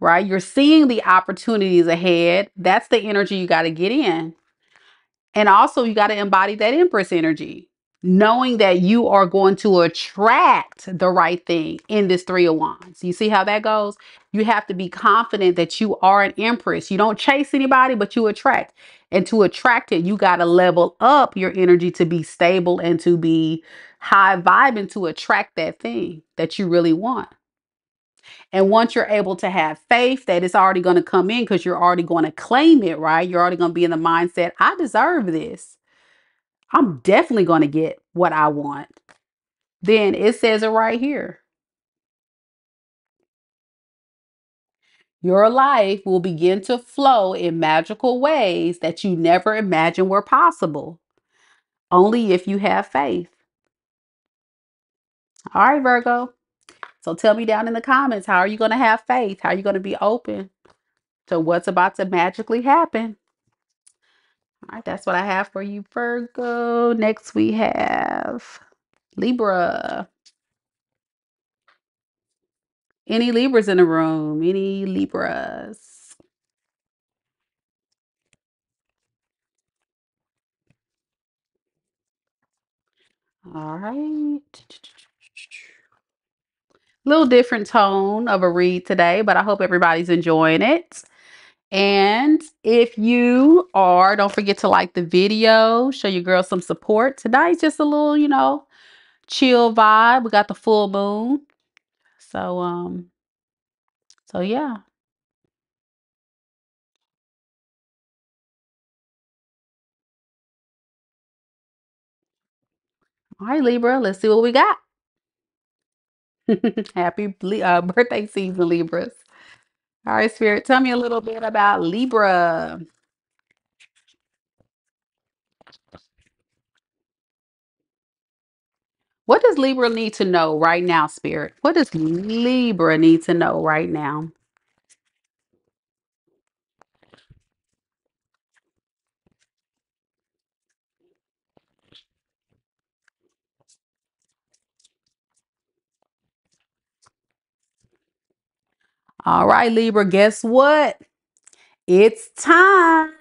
right? You're seeing the opportunities ahead. That's the energy you got to get in. And also, you got to embody that Empress energy, knowing that you are going to attract the right thing in this Three of Wands. You see how that goes? You have to be confident that you are an Empress. You don't chase anybody, but you attract. And to attract it, you got to level up your energy to be stable and to be high vibing to attract that thing that you really want. And once you're able to have faith that it's already going to come in because you're already going to claim it, right? You're already going to be in the mindset, I deserve this. I'm definitely going to get what I want. Then it says it right here. Your life will begin to flow in magical ways that you never imagined were possible. Only if you have faith. All right, Virgo. So tell me down in the comments, how are you going to have faith? How are you going to be open to what's about to magically happen? All right, that's what I have for you, Virgo. Next we have Libra. Any Libras in the room? Any Libras? All right. Little different tone of a read today, but I hope everybody's enjoying it. And if you are, don't forget to like the video, show your girl some support. Tonight's just a little, chill vibe. We got the full moon. So yeah. All right, Libra, let's see what we got. Happy birthday season, Libras. All right, Spirit, tell me a little bit about Libra. What does Libra need to know right now, Spirit? What does Libra need to know right now? All right, Libra, guess what? It's time.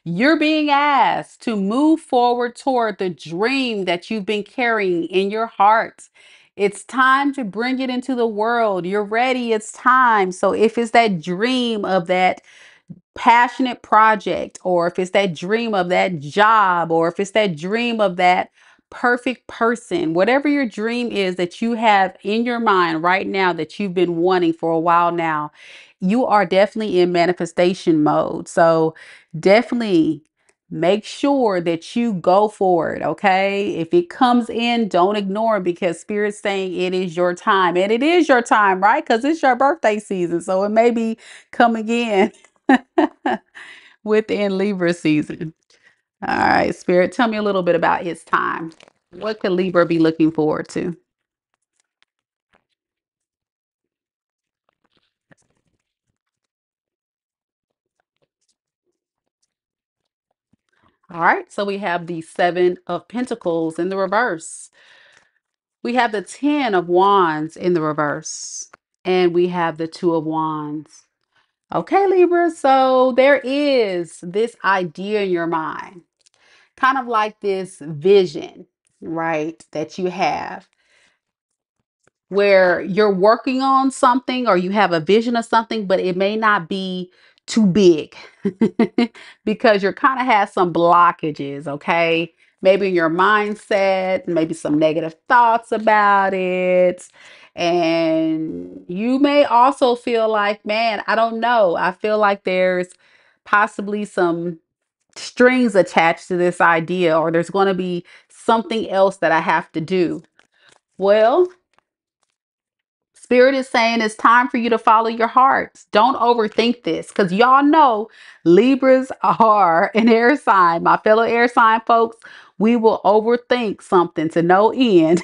You're being asked to move forward toward the dream that you've been carrying in your heart. It's time to bring it into the world. You're ready. It's time. So if it's that dream of that passionate project, or if it's that dream of that job, or if it's that dream of that perfect person, whatever your dream is that you have in your mind right now that you've been wanting for a while now, you are definitely in manifestation mode. So definitely make sure that you go for it. Okay, if it comes in, don't ignore it, because Spirit's saying it is your time, and it is your time, right? Because it's your birthday season, so it may be coming in within Libra season. All right, Spirit, tell me a little bit about its time. What could Libra be looking forward to? All right, so we have the Seven of Pentacles in the reverse. We have the Ten of Wands in the reverse. And we have the Two of Wands. Okay, Libra, so there is this idea in your mind, kind of like this vision, right, that you have, where you're working on something or you have a vision of something, but it may not be too big because you're kind of has some blockages, okay? Maybe in your mindset, maybe some negative thoughts about it. And you may also feel like, man, I don't know. I feel like there's possibly some strings attached to this idea, or there's going to be something else that I have to do. Well, Spirit is saying it's time for you to follow your hearts. Don't overthink this, because y'all know Libras are an air sign. My fellow air sign folks, we will overthink something to no end.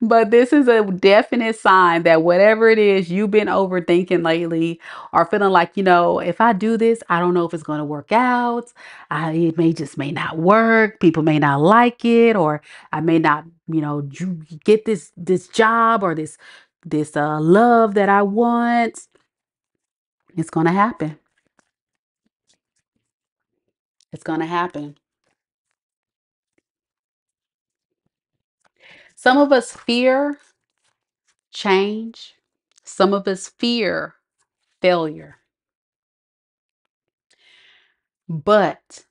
But this is a definite sign that whatever it is you've been overthinking lately, or feeling like, if I do this, I don't know if it's going to work out. It may not work. People may not like it, or I may not, get this job, or this love that I want. It's going to happen. It's going to happen. Some of us fear change. Some of us fear failure. But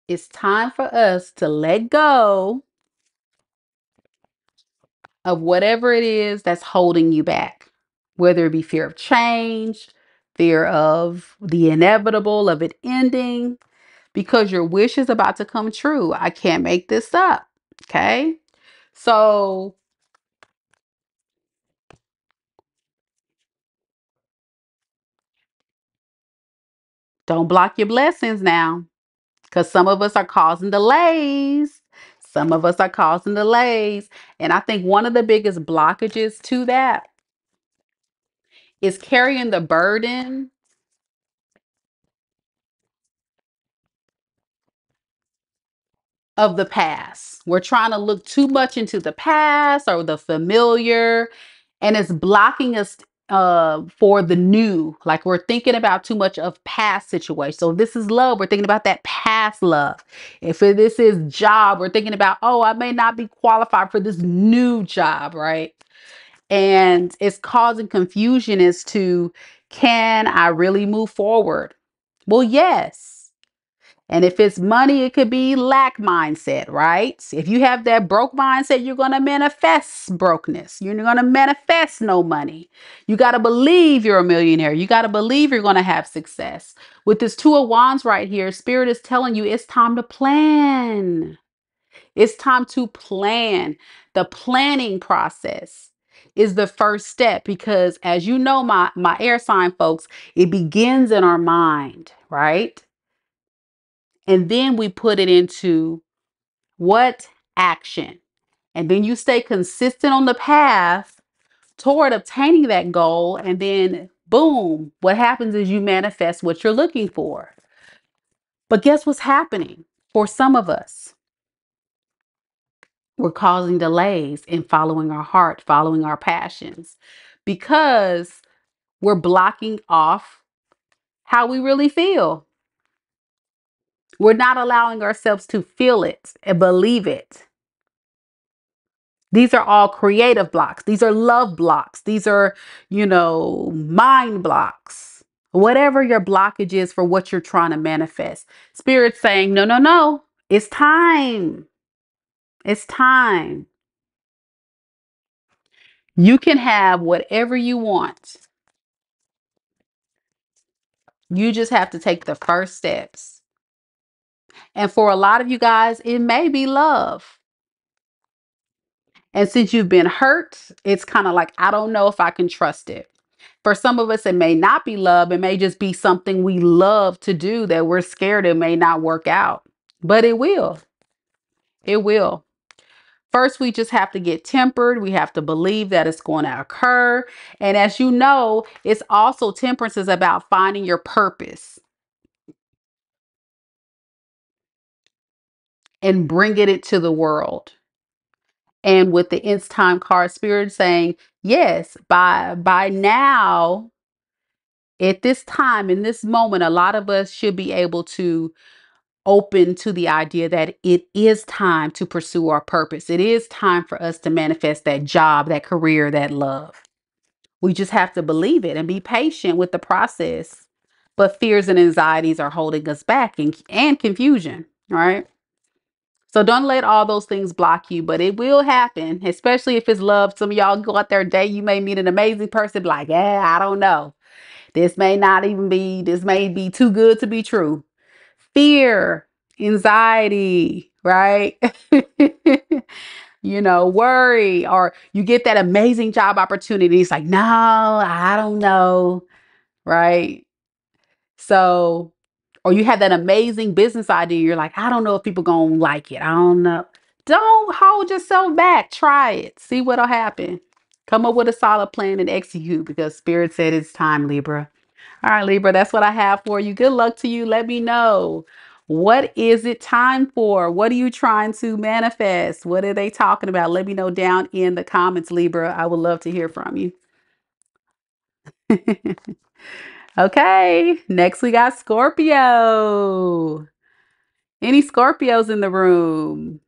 it's time for us to let go of whatever it is that's holding you back, whether it be fear of change, fear of the inevitable, of it ending, because your wish is about to come true. I can't make this up. Okay. So don't block your blessings now, because some of us are causing delays. Some of us are causing delays. And I think one of the biggest blockages to that is carrying the burden of the past. We're trying to look too much into the past or the familiar, and it's blocking us for the new. Like, we're thinking about too much of past situations. So if this is love, we're thinking about that past love. If this is job, we're thinking about, oh, I may not be qualified for this new job, right? And it's causing confusion as to, can I really move forward? Well, yes. And if it's money, it could be lack mindset, right? If you have that broke mindset, you're going to manifest brokenness. You're going to manifest no money. You got to believe you're a millionaire. You got to believe you're going to have success. With this Two of Wands right here, Spirit is telling you it's time to plan. It's time to plan. The planning process is the first step, because as you know, my air sign folks, it begins in our mind, right? And then we put it into What action? And then you stay consistent on the path toward obtaining that goal. And then boom, what happens is you manifest what you're looking for. But guess what's happening for some of us? We're causing delays in following our heart, following our passions, because we're blocking off how we really feel. We're not allowing ourselves to feel it and believe it. These are all creative blocks. These are love blocks. These are, mind blocks. Whatever your blockage is for what you're trying to manifest. Spirit's saying, no, no, no. It's time. It's time. You can have whatever you want. You just have to take the first steps. And for a lot of you guys, it may be love. And since you've been hurt, it's kind of like, I don't know if I can trust it. For some of us, it may not be love. It may just be something we love to do that we're scared it may not work out. But it will. It will. First, we just have to get tempered. We have to believe that it's going to occur. And as you know, it's also temperance is about finding your purpose and bringing it to the world. And with the Nth time card, Spirit saying, yes, by now, at this time, in this moment, a lot of us should be able to open to the idea that it is time to pursue our purpose. It is time for us to manifest that job, that career, that love. We just have to believe it and be patient with the process. But fears and anxieties are holding us back and confusion, right? So don't let all those things block you, but it will happen, especially if it's love. Some of y'all go out there date, you may meet an amazing person, be like, yeah, I don't know. This may be too good to be true. Fear, anxiety, right? Worry, or you get that amazing job opportunity. It's like, no, I don't know, right? So, or you had that amazing business idea. You're like, I don't know if people gonna like it. I don't know. Don't hold yourself back. Try it. See what'll happen. Come up with a solid plan and execute because Spirit said it's time, Libra. All right, Libra, that's what I have for you. Good luck to you. Let me know. What is it time for? What are you trying to manifest? What are they talking about? Let me know down in the comments, Libra. I would love to hear from you. Okay, next we got Scorpio. Any Scorpios in the room?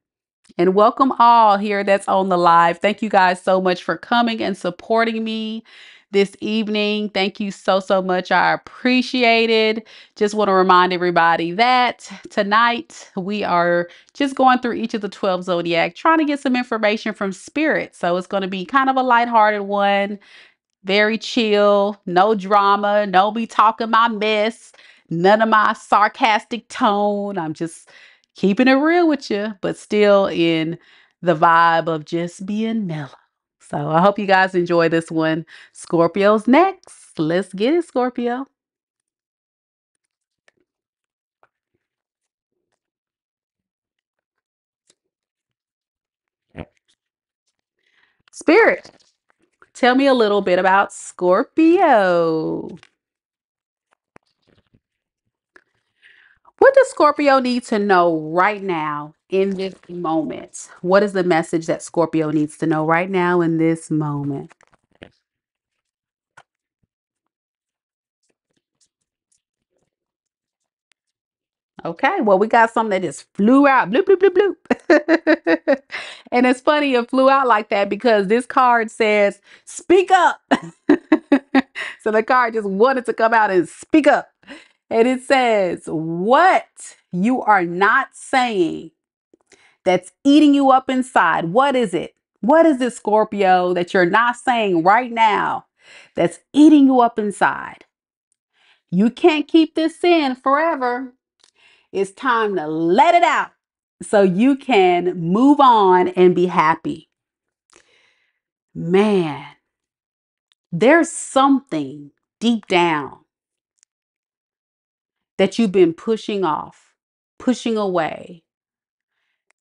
And welcome all here that's on the live. Thank you guys so much for coming and supporting me this evening. Thank you so, so much. I appreciate it. Just want to remind everybody that tonight we are just going through each of the 12 zodiac, trying to get some information from Spirit. So it's going to be kind of a lighthearted one. Very chill, no drama, no be talking my mess, none of my sarcastic tone. I'm just keeping it real with you, but still in the vibe of just being mellow. So I hope you guys enjoy this one. Scorpio's next. Let's get it, Scorpio. Spirit, tell me a little bit about Scorpio. What does Scorpio need to know right now in this moment? What is the message that Scorpio needs to know right now in this moment? Okay, well, we got something that just flew out. Bloop, bloop, bloop, bloop. And it's funny it flew out like that because this card says, speak up. So the card just wanted to come out and speak up. And it says, what you are not saying that's eating you up inside. What is it? What is it, Scorpio, that you're not saying right now that's eating you up inside? You can't keep this in forever. It's time to let it out so you can move on and be happy. Man, there's something deep down that you've been pushing off, pushing away,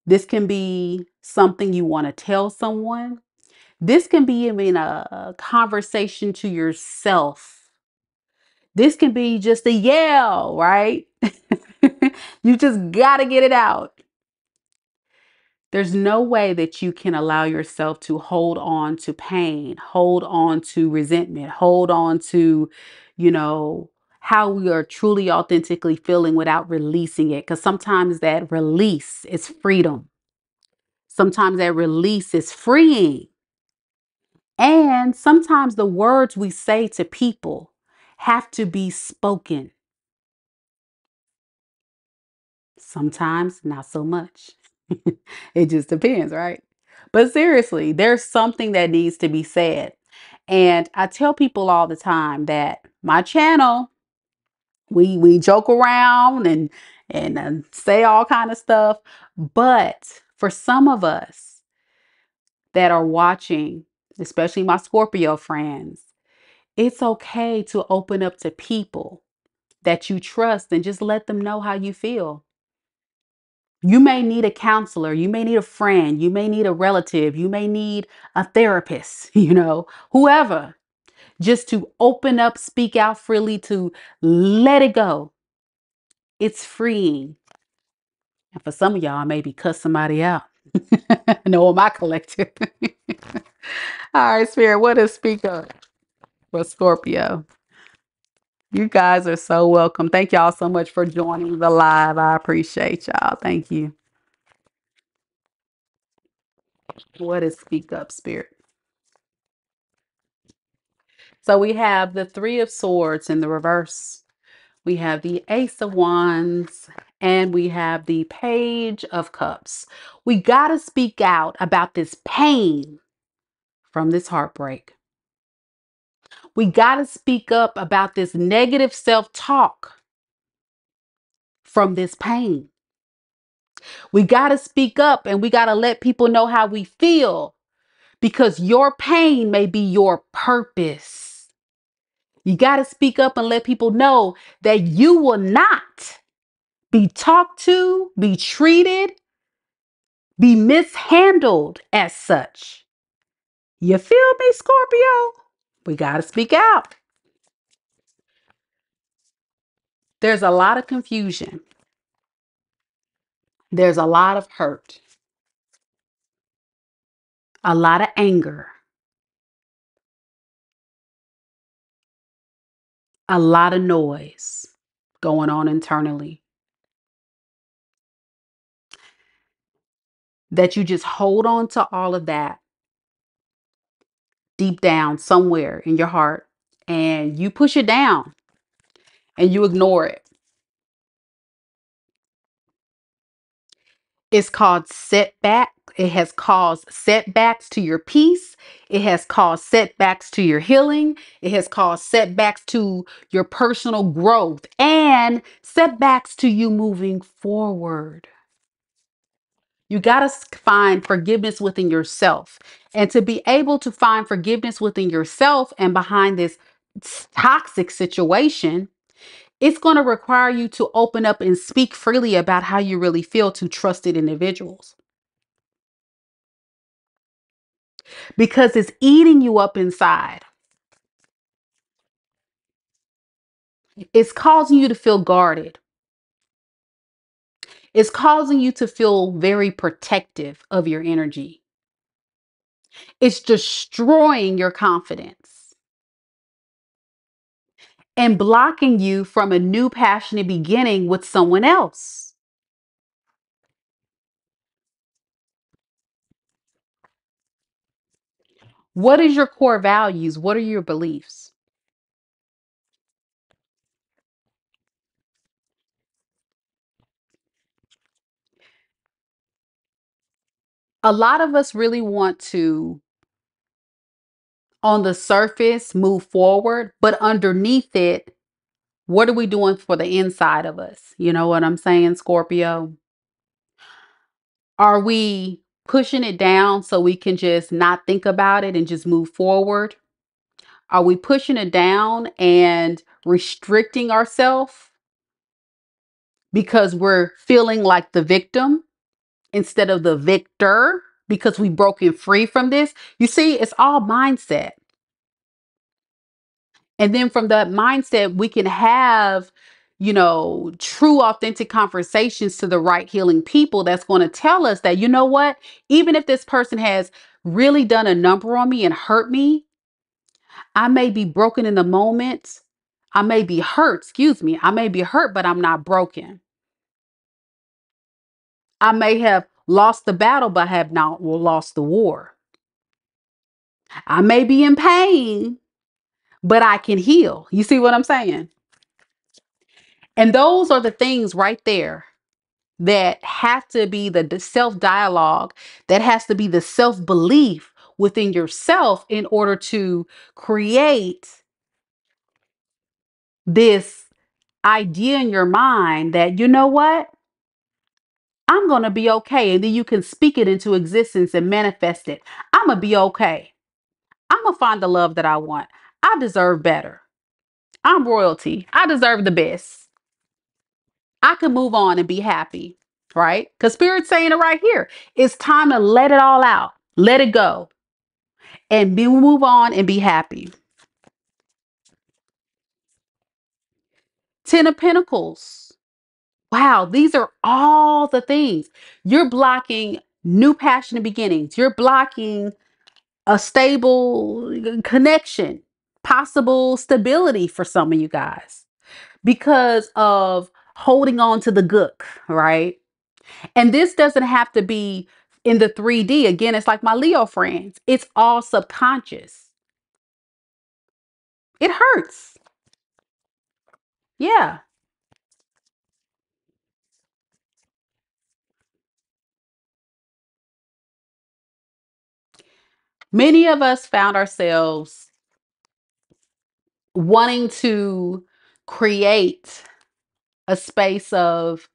This can be something you want to tell someone. This can be even a conversation to yourself. This can be just a yell, right? You just got to get it out. There's no way that you can allow yourself to hold on to pain, hold on to resentment, hold on to, you know, how we are truly authentically feeling without releasing it. Because sometimes that release is freedom. Sometimes that release is freeing. And sometimes the words we say to people have to be spoken. Sometimes not so much. It just depends, right? But seriously, there's something that needs to be said. And I tell people all the time that my channel, we joke around and say all kind of stuff, but for some of us that are watching, especially my Scorpio friends, it's okay to open up to people that you trust and just let them know how you feel. You may need a counselor, you may need a friend, you may need a relative, you may need a therapist, whoever, just to open up, speak out freely, to let it go. It's freeing. And for some of y'all, maybe cuss somebody out. No, my collective. All right, Spirit, what is speak up for Scorpio? You guys are so welcome. Thank y'all so much for joining the live. I appreciate y'all. Thank you. What is speak up, Spirit? So we have the Three of Swords in the reverse. We have the Ace of Wands, and we have the Page of Cups. We got to speak out about this pain from this heartbreak. We got to speak up about this negative self-talk from this pain. We got to speak up and we got to let people know how we feel, because your pain may be your purpose. You got to speak up and let people know that you will not be talked to, be treated, be mishandled as such. You feel me, Scorpio? We got to speak out. There's a lot of confusion. There's a lot of hurt, a lot of anger, a lot of noise going on internally. That you just hold on to all of that deep down somewhere in your heart and you push it down and you ignore it. It's called setback. It has caused setbacks to your peace. It has caused setbacks to your healing. It has caused setbacks to your personal growth and setbacks to you moving forward. You got to find forgiveness within yourself. And to be able to find forgiveness within yourself and behind this toxic situation, it's going to require you to open up and speak freely about how you really feel to trusted individuals. Because it's eating you up inside. It's causing you to feel guarded. It's causing you to feel very protective of your energy. It's destroying your confidence and blocking you from a new passionate beginning with someone else. What is your core values? What are your beliefs? A lot of us really want to, on the surface, move forward, but underneath it, what are we doing for the inside of us? You know what I'm saying, Scorpio? Are we pushing it down so we can just not think about it and just move forward? Are we pushing it down and restricting ourselves because we're feeling like the victim instead of the victor because we've broken free from this. You see, it's all mindset. And then from that mindset, we can have, true, authentic conversations to the right healing people that's going to tell us that, you know what, even if this person has really done a number on me and hurt me, I may be broken in the moment. I may be hurt, excuse me. I may be hurt, but I'm not broken. I may have lost the battle, but have not lost the war. I may be in pain, but I can heal. You see what I'm saying? And those are the things right there that have to be the self dialogue, that has to be the self belief within yourself in order to create this idea in your mind that, you know what? I'm going to be okay. And then you can speak it into existence and manifest it. I'm going to be okay. I'm going to find the love that I want. I deserve better. I'm royalty. I deserve the best. I can move on and be happy, right? Because Spirit's saying it right here. It's time to let it all out, let it go, and move on and be happy. Ten of Pentacles. Wow, these are all the things. You're blocking new passionate beginnings. You're blocking a stable connection, possible stability for some of you guys because of holding on to the gook, right? And this doesn't have to be in the 3D. Again, it's like my Leo friends. It's all subconscious. It hurts. Yeah. Many of us found ourselves wanting to create a space of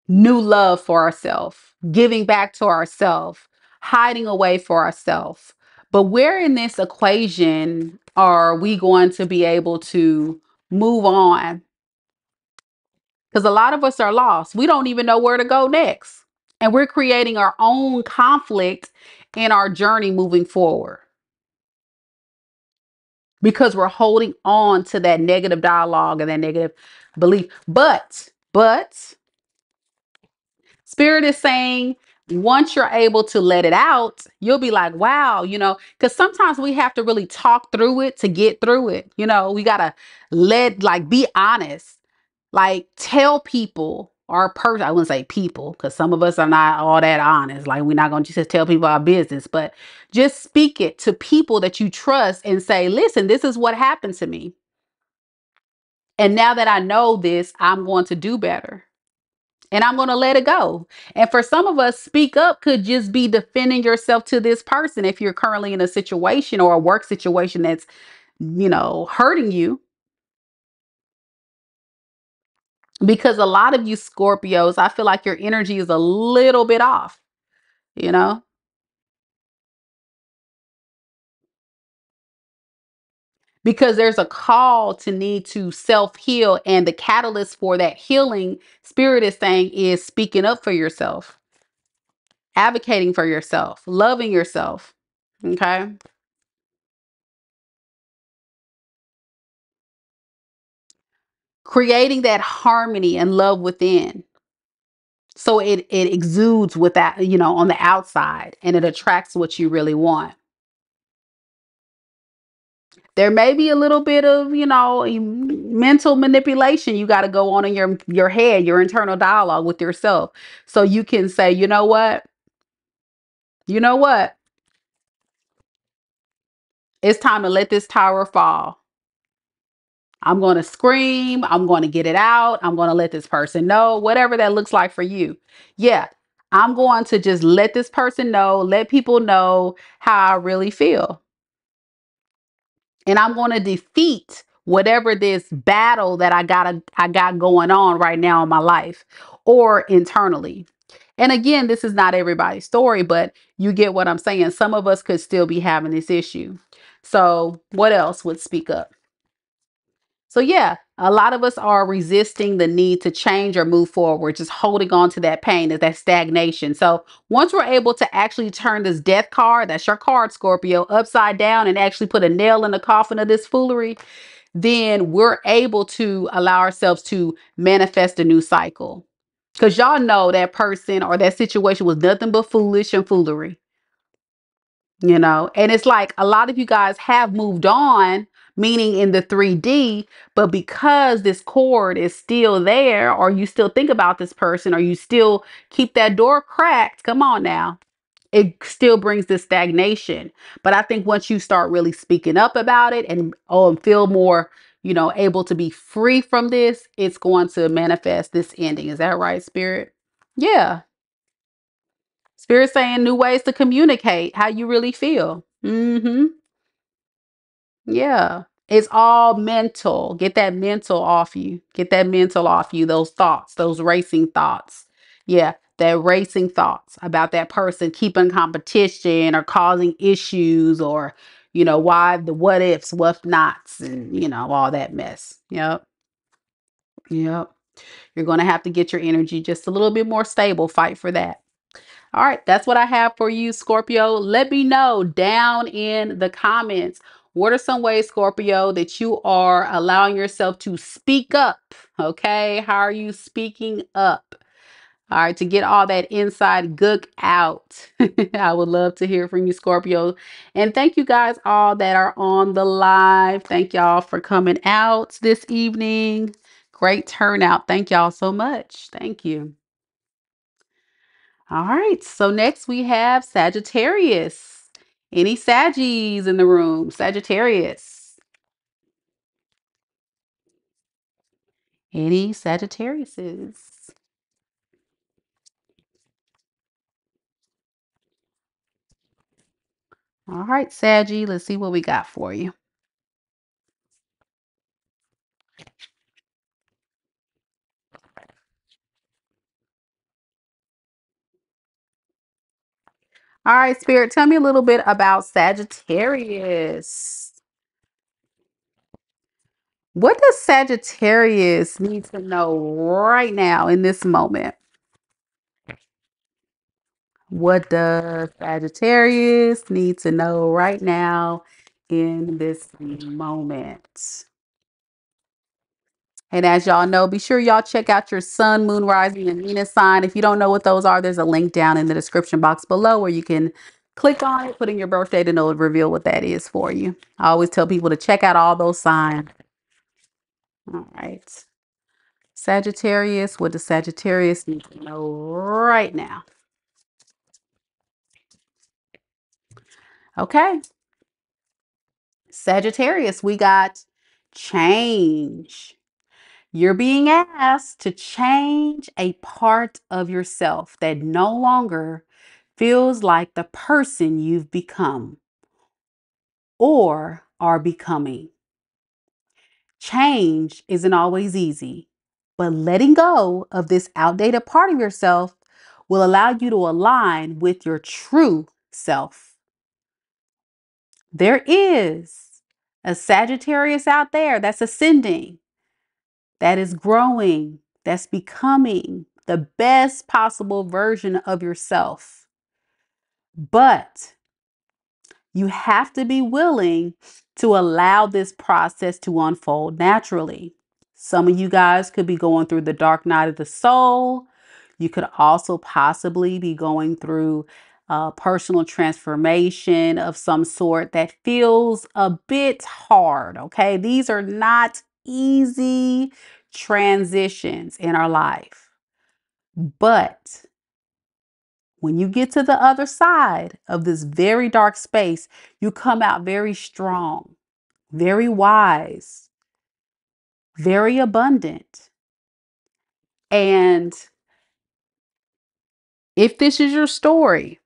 new love for ourselves, giving back to ourselves, hiding away for ourselves. But where in this equation are we going to be able to move on? Because a lot of us are lost. We don't even know where to go next. And we're creating our own conflict in our journey moving forward because we're holding on to that negative dialogue and that negative belief. But Spirit is saying, once you're able to let it out, you'll be like, wow, because sometimes we have to really talk through it to get through it. We got to be honest, like tell people our person. I wouldn't say people because some of us are not all that honest. Like we're not going to just tell people our business, but just speak it to people that you trust and say, listen, this is what happened to me. And now that I know this, I'm going to do better. And I'm going to let it go. And for some of us, speak up could just be defending yourself to this person if you're currently in a situation or a work situation that's, hurting you. Because a lot of you Scorpios, I feel like your energy is a little bit off, you know, because there's a call to need to self heal. And the catalyst for that healing, Spirit is saying, is speaking up for yourself, advocating for yourself, loving yourself. Okay. Creating that harmony and love within. So it exudes with that, on the outside, and it attracts what you really want. There may be a little bit of, mental manipulation you got to go on in your head, your internal dialogue with yourself. So you can say, you know what? You know what? It's time to let this tower fall. I'm going to scream. I'm going to get it out. I'm going to let this person know, whatever that looks like for you. Yeah. I'm going to just let this person know, let people know how I really feel. And I'm going to defeat whatever this battle that I got going on right now in my life or internally. And again, this is not everybody's story, but you get what I'm saying. Some of us could still be having this issue. So what else would speak up? So yeah, a lot of us are resisting the need to change or move forward, just holding on to that pain, that stagnation. So once we're able to actually turn this death card, that's your card, Scorpio, upside down and actually put a nail in the coffin of this foolery, then we're able to allow ourselves to manifest a new cycle. Because y'all know that person or that situation was nothing but foolish and foolery. And it's like a lot of you guys have moved on, meaning in the 3D, but because this cord is still there, or you still think about this person, or you still keep that door cracked, come on now, it still brings this stagnation. But I think once you start really speaking up about it and feel more, able to be free from this, it's going to manifest this ending. Is that right, Spirit? Yeah. Spirit saying new ways to communicate how you really feel. Yeah. It's all mental. Get that mental off you. Get that mental off you. Those thoughts, those racing thoughts. Yeah. That racing thoughts about that person keeping competition or causing issues, or, why the what ifs, what nots, and, all that mess. Yep. Yep. You're going to have to get your energy just a little bit more stable. Fight for that. All right, that's what I have for you, Scorpio. Let me know down in the comments. What are some ways, Scorpio, that you are allowing yourself to speak up? Okay, how are you speaking up? All right, to get all that inside gook out. I would love to hear from you, Scorpio. And thank you guys all that are on the live. Thank y'all for coming out this evening. Great turnout. Thank y'all so much. Thank you. All right, so next we have Sagittarius. Any Saggies in the room? Sagittarius. Any Sagittariuses? All right, Saggy, let's see what we got for you. All right, Spirit, tell me a little bit about Sagittarius. What does Sagittarius need to know right now in this moment? What does Sagittarius need to know right now in this moment? And as y'all know, be sure y'all check out your sun, moon, rising, and Venus sign. If you don't know what those are, there's a link down in the description box below where you can click on it, put in your birthday, and it'll reveal what that is for you. I always tell people to check out all those signs. All right. Sagittarius, what does Sagittarius need to know right now? Okay. Sagittarius, we got change. You're being asked to change a part of yourself that no longer feels like the person you've become or are becoming. Change isn't always easy, but letting go of this outdated part of yourself will allow you to align with your true self. There is a Sagittarius out there that's ascending, that is growing, that's becoming the best possible version of yourself. But you have to be willing to allow this process to unfold naturally. Some of you guys could be going through the dark night of the soul. You could also possibly be going through personal transformation of some sort that feels a bit hard. Okay, these are not easy transitions in our life. But when you get to the other side of this very dark space, you come out very strong, very wise, very abundant. And if this is your story,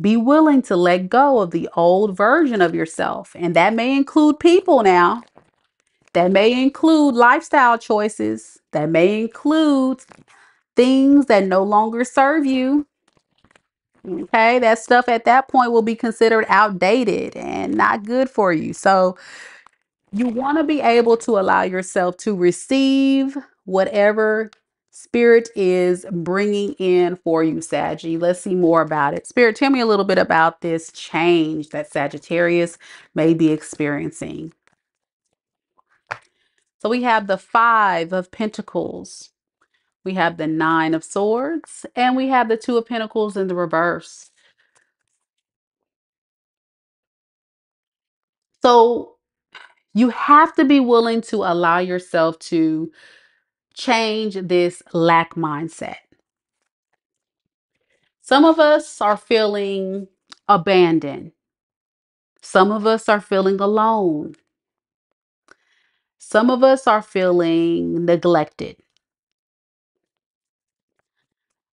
be willing to let go of the old version of yourself. And that may include people now. That may include lifestyle choices. That may include things that no longer serve you. Okay, that stuff at that point will be considered outdated and not good for you. So you want to be able to allow yourself to receive whatever Spirit is bringing in for you, Saggy. Let's see more about it. Spirit, tell me a little bit about this change that Sagittarius may be experiencing. So we have the Five of Pentacles. We have the Nine of Swords, and we have the Two of Pentacles in the reverse. So you have to be willing to allow yourself to change this lack mindset. Some of us are feeling abandoned. Some of us are feeling alone. Some of us are feeling neglected.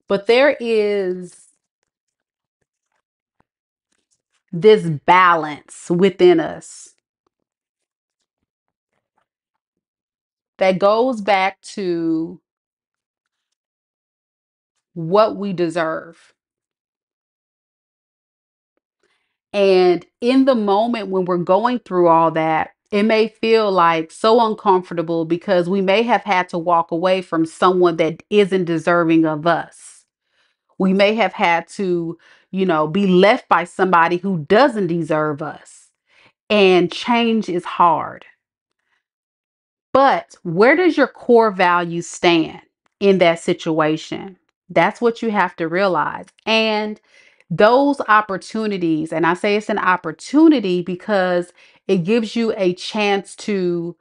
But there is this balance within us that goes back to what we deserve. And in the moment when we're going through all that, it may feel like so uncomfortable because we may have had to walk away from someone that isn't deserving of us. We may have had to, be left by somebody who doesn't deserve us. And change is hard. But where does your core value stand in that situation? That's what you have to realize. And those opportunities, and I say it's an opportunity because it gives you a chance to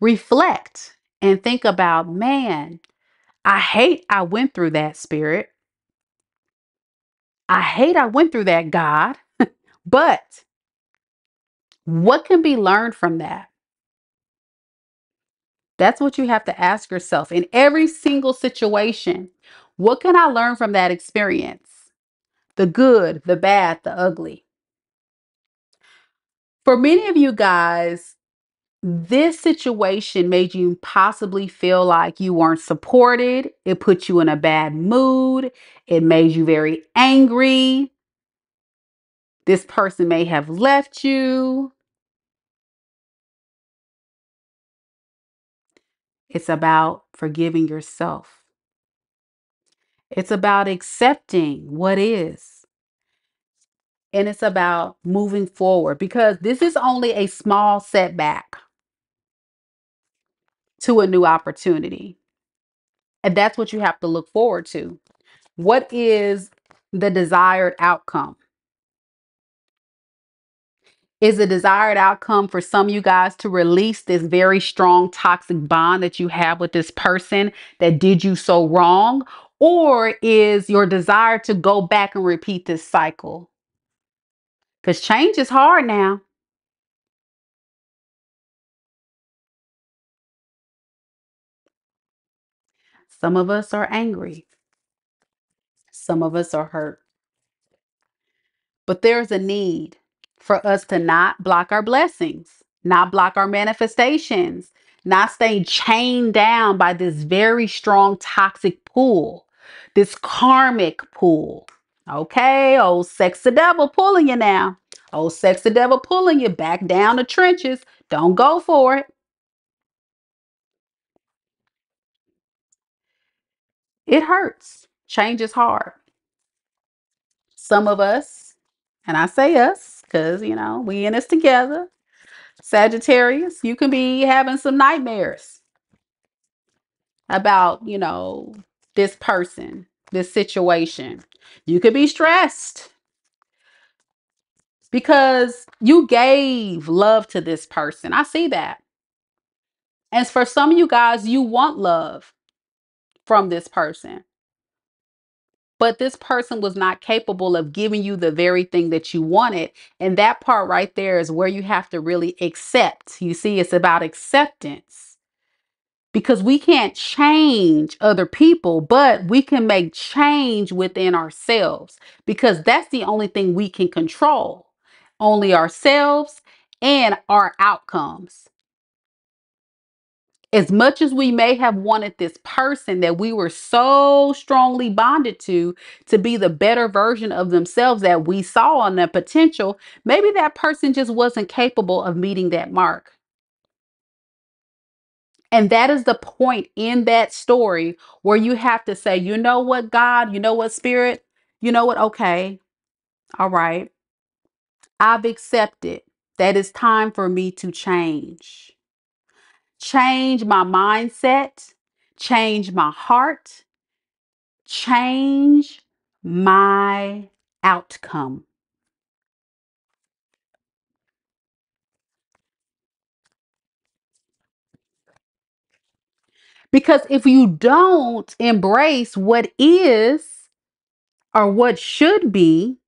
reflect and think about, man, I hate I went through that, Spirit. I hate I went through that, God. But what can be learned from that? That's what you have to ask yourself in every single situation. What can I learn from that experience? The good, the bad, the ugly. For many of you guys, this situation made you possibly feel like you weren't supported. It put you in a bad mood. It made you very angry. This person may have left you. It's about forgiving yourself. It's about accepting what is. And it's about moving forward because this is only a small setback to a new opportunity. And that's what you have to look forward to. What is the desired outcome? Is the desired outcome for some of you guys to release this very strong toxic bond that you have with this person that did you so wrong? Or is your desire to go back and repeat this cycle? Because change is hard now. Some of us are angry. Some of us are hurt. But there's a need for us to not block our blessings, not block our manifestations, not stay chained down by this very strong toxic pull, this karmic pull. Okay, old sexy devil pulling you now. Old sexy devil pulling you back down the trenches. Don't go for it. It hurts. Change is hard. Some of us, and I say us because, we in this together. Sagittarius, you can be having some nightmares about, this person, this situation. You could be stressed because you gave love to this person. I see that. And for some of you guys, you want love from this person. But this person was not capable of giving you the very thing that you wanted. And that part right there is where you have to really accept. You see, it's about acceptance. Because we can't change other people, but we can make change within ourselves because that's the only thing we can control. Only ourselves and our outcomes. As much as we may have wanted this person that we were so strongly bonded to be the better version of themselves that we saw on the potential, maybe that person just wasn't capable of meeting that mark. And that is the point in that story where you have to say, you know what, God, you know what, Spirit, you know what, okay, all right, I've accepted that it's time for me to change. Change my mindset, change my heart, change my outcome. Because if you don't embrace what is or what should be,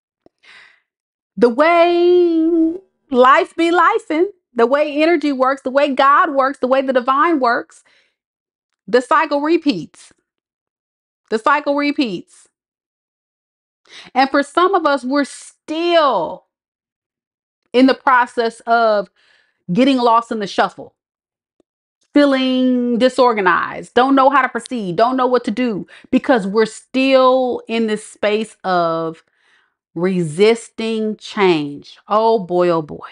the way life be lifing, the way energy works, the way God works, the way the divine works, the cycle repeats. The cycle repeats. And for some of us, we're still in the process of getting lost in the shuffle, feeling disorganized, don't know how to proceed, don't know what to do, because we're still in this space of resisting change. Oh boy, oh boy.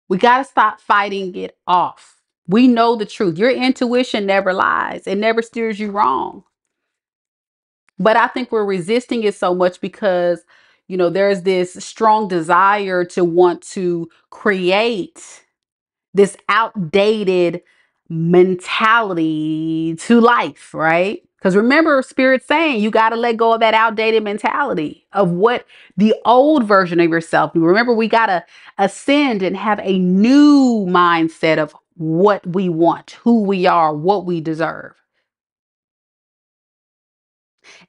We got to stop fighting it off. We know the truth. Your intuition never lies, it never steers you wrong. But I think we're resisting it so much because, there's this strong desire to want to create this outdated mentality to life, right? Because remember, Spirit's saying you got to let go of that outdated mentality of what the old version of yourself. Remember, we got to ascend and have a new mindset of what we want, who we are, what we deserve.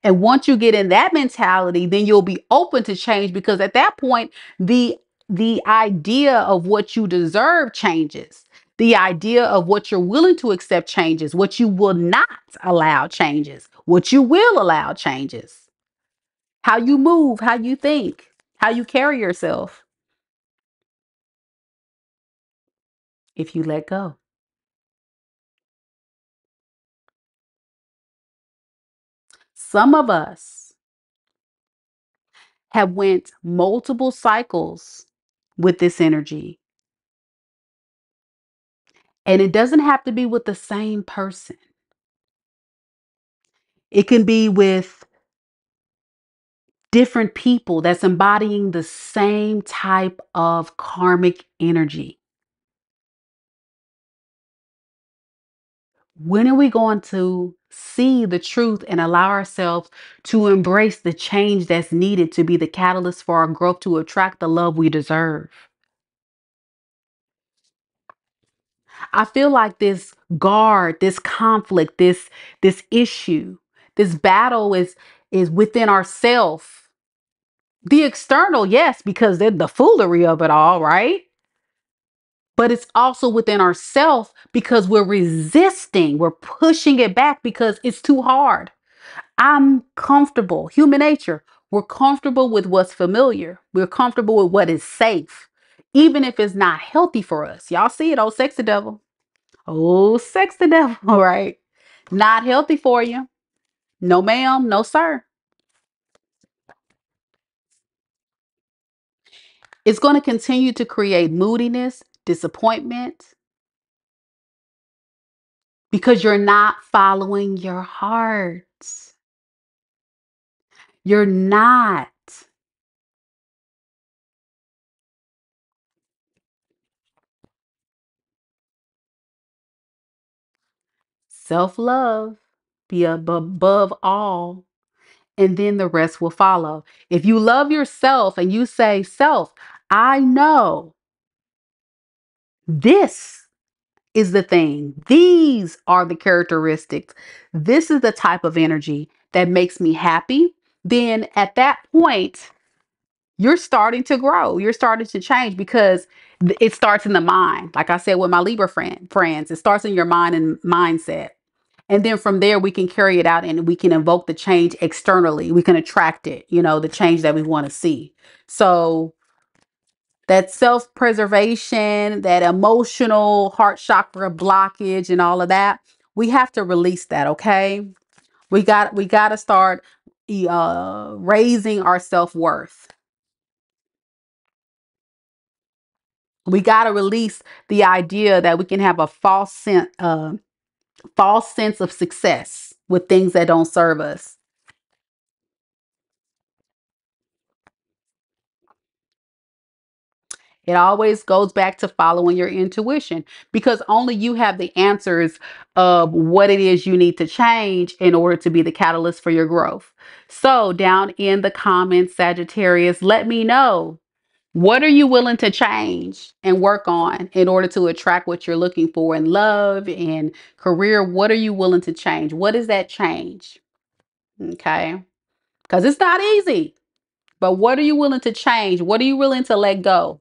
And once you get in that mentality, then you'll be open to change, because at that point, the idea of what you deserve changes. The idea of what you're willing to accept changes. What you will not allow changes. What you will allow changes. How you move, how you think, how you carry yourself. If you let go. Some of us have went multiple cycles with this energy. And it doesn't have to be with the same person. It can be with different people that's embodying the same type of karmic energy. When are we going to see the truth and allow ourselves to embrace the change that's needed to be the catalyst for our growth, to attract the love we deserve? I feel like this guard, this conflict, this issue, this battle is within ourself. The external, yes, because they're the foolery of it all, right? But it's also within ourselves because we're resisting, we're pushing it back because it's too hard. I'm comfortable, human nature. We're comfortable with what's familiar. We're comfortable with what is safe, even if it's not healthy for us. Y'all see it, oh, sexy devil. Oh, sexy devil, all right? Not healthy for you. No, ma'am, no, sir. It's going to continue to create moodiness, disappointment, because you're not following your heart. You're not. Self love be above all, and then the rest will follow. If you love yourself and you say, Self, I know this is the thing, these are the characteristics, this is the type of energy that makes me happy, then at that point, you're starting to grow. You're starting to change because it starts in the mind. Like I said with my Libra friends, it starts in your mind and mindset. And then from there, we can carry it out and we can invoke the change externally. We can attract it, the change that we want to see. So that self-preservation, that emotional heart chakra blockage and all of that, we have to release that, okay? We got to start raising our self-worth. We got to release the idea that we can have a false sense of success with things that don't serve us. It always goes back to following your intuition, because only you have the answers of what it is you need to change in order to be the catalyst for your growth. So down in the comments, Sagittarius, let me know, what are you willing to change and work on in order to attract what you're looking for in love and career? What are you willing to change? What is that change? Okay. Because it's not easy, but what are you willing to change? What are you willing to let go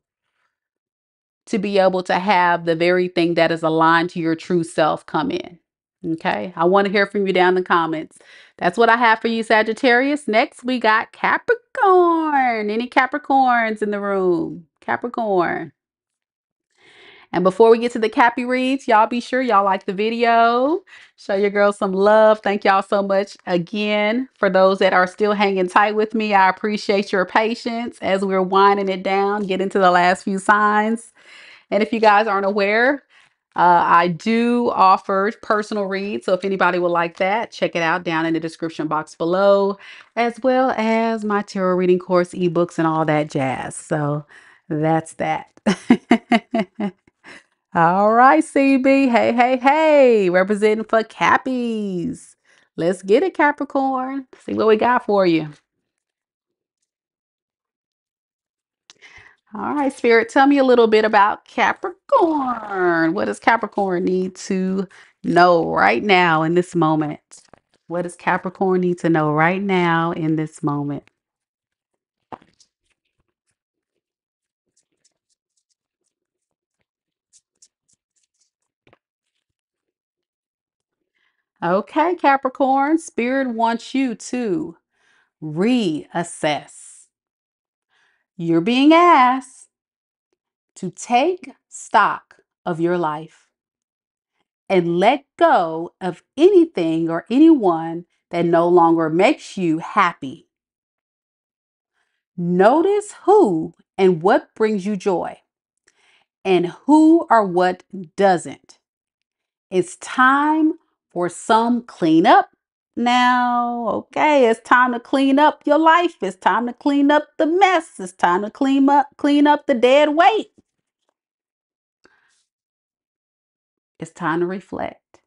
to be able to have the very thing that is aligned to your true self come in? Okay. I want to hear from you down in the comments. That's what I have for you, Sagittarius. Next, we got Capricorn. Any Capricorns in the room? Capricorn. And before we get to the Cappy reads, y'all be sure y'all like the video. Show your girls some love. Thank y'all so much again. For those that are still hanging tight with me, I appreciate your patience as we're winding it down, getting to the last few signs. And if you guys aren't aware, I do offer personal reads. So if anybody would like that, check it out down in the description box below, as well as my tarot reading course, ebooks, and all that jazz. So that's that. All right, CB. Hey, hey, hey. Representing for Cappies. Let's get it, Capricorn. See what we got for you. All right, Spirit, tell me a little bit about Capricorn. What does Capricorn need to know right now in this moment? What does Capricorn need to know right now in this moment? Okay, Capricorn, Spirit wants you to reassess. You're being asked to take stock of your life and let go of anything or anyone that no longer makes you happy. Notice who and what brings you joy and who or what doesn't. It's time for some cleanup now. Okay, it's time to clean up your life. It's time to clean up the mess. It's time to clean up the dead weight. It's time to reflect.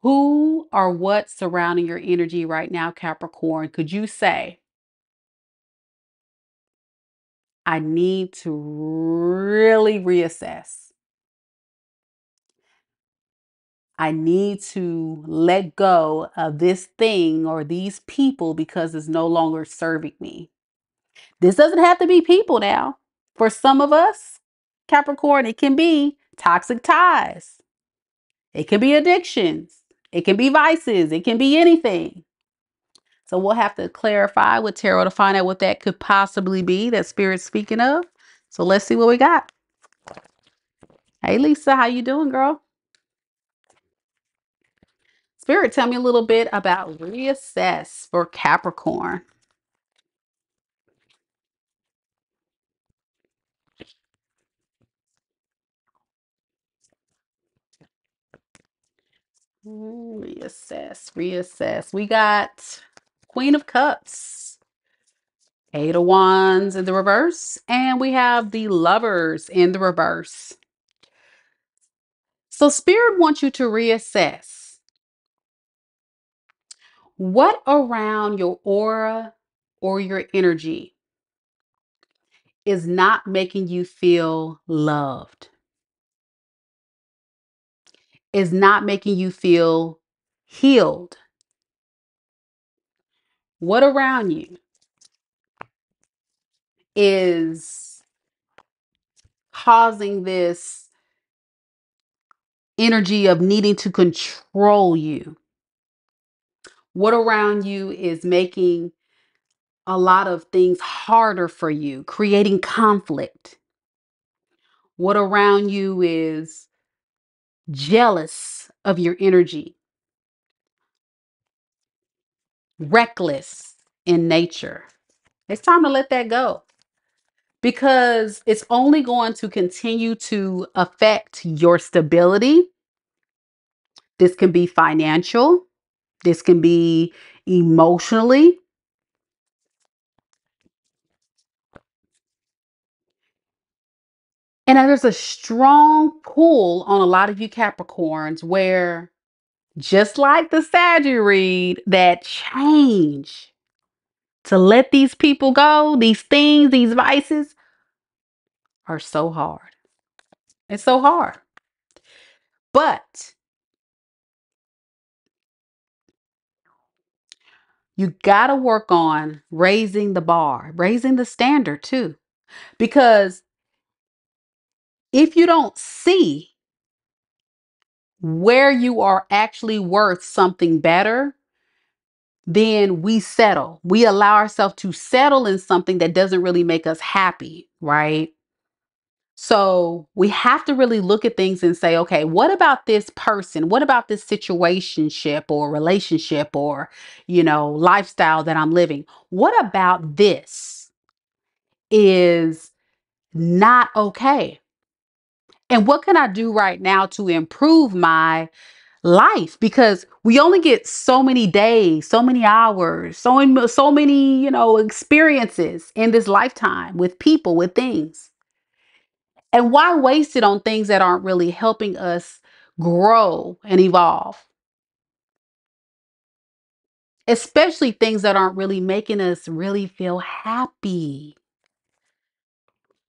Who or what surrounding your energy right now, Capricorn, could you say, I need to really reassess? I need to let go of this thing or these people because it's no longer serving me. This doesn't have to be people now. For some of us, Capricorn, it can be toxic ties. It can be addictions. It can be vices. It can be anything. So we'll have to clarify with tarot to find out what that could possibly be that Spirit's speaking of. So let's see what we got. Hey, Lisa, how you doing, girl? Spirit, tell me a little bit about reassess for Capricorn. Reassess, reassess. We got Queen of Cups, Eight of Wands in the reverse, and we have the Lovers in the reverse. So Spirit wants you to reassess what around your aura or your energy is not making you feel loved, is not making you feel healed. What around you is causing this energy of needing to control you? What around you is making a lot of things harder for you, creating conflict. What around you is jealous of your energy, reckless in nature. It's time to let that go because it's only going to continue to affect your stability. This can be financial, this can be emotionally. And there's a strong pull on a lot of you Capricorns where, just like the Saggy read, that change to let these people go, these things, these vices are so hard. It's so hard. But you got to work on raising the bar, raising the standard too. Because if you don't see where you are actually worth something better, then we settle. We allow ourselves to settle in something that doesn't really make us happy, right? So we have to really look at things and say, okay, what about this person? What about this situationship or relationship or, lifestyle that I'm living? What about this is not okay? And what can I do right now to improve my life? Because we only get so many days, so many hours, so many, experiences in this lifetime with people, with things. And why waste it on things that aren't really helping us grow and evolve? Especially things that aren't really making us really feel happy.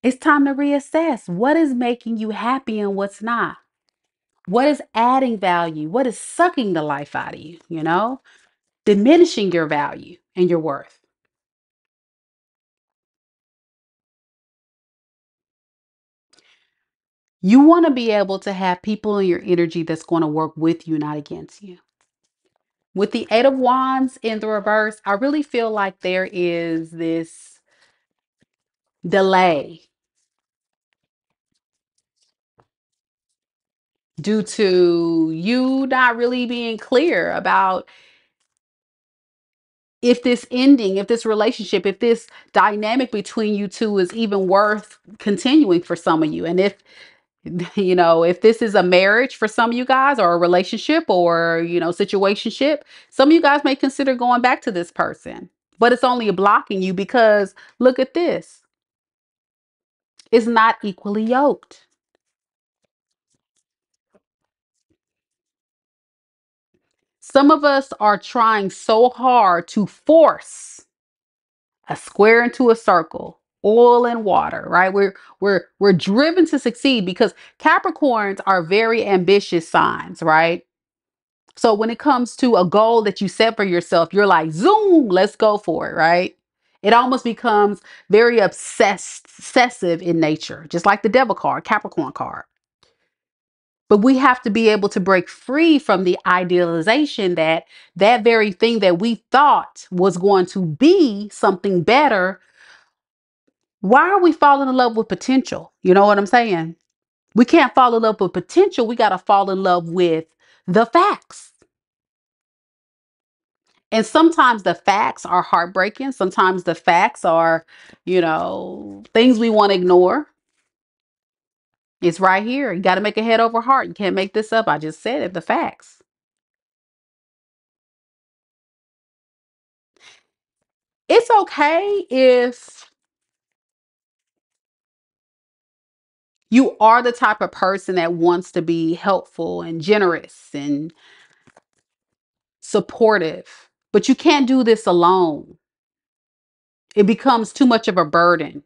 It's time to reassess what is making you happy and what's not. What is adding value? What is sucking the life out of you, diminishing your value and your worth? You want to be able to have people in your energy that's going to work with you, not against you. With the Eight of Wands in the reverse, I really feel like there is this delay due to you not really being clear about if this ending, if this relationship, if this dynamic between you two is even worth continuing for some of you. And if, if this is a marriage for some of you guys or a relationship or, situationship, some of you guys may consider going back to this person, but it's only blocking you because look at this. It's not equally yoked. Some of us are trying so hard to force a square into a circle, oil and water, right? We're driven to succeed because Capricorns are very ambitious signs, right? So when it comes to a goal that you set for yourself, you're like, zoom, let's go for it, right? It almost becomes very obsessive in nature, just like the Devil card, Capricorn card. But we have to be able to break free from the idealization that that very thing that we thought was going to be something better. Why are we falling in love with potential? You know what I'm saying? We can't fall in love with potential. We got to fall in love with the facts. And sometimes the facts are heartbreaking. Sometimes the facts are, things we want to ignore. It's right here. You got to make a head over heart. You can't make this up. I just said it, the facts. It's okay if you are the type of person that wants to be helpful and generous and supportive, but you can't do this alone. It becomes too much of a burden.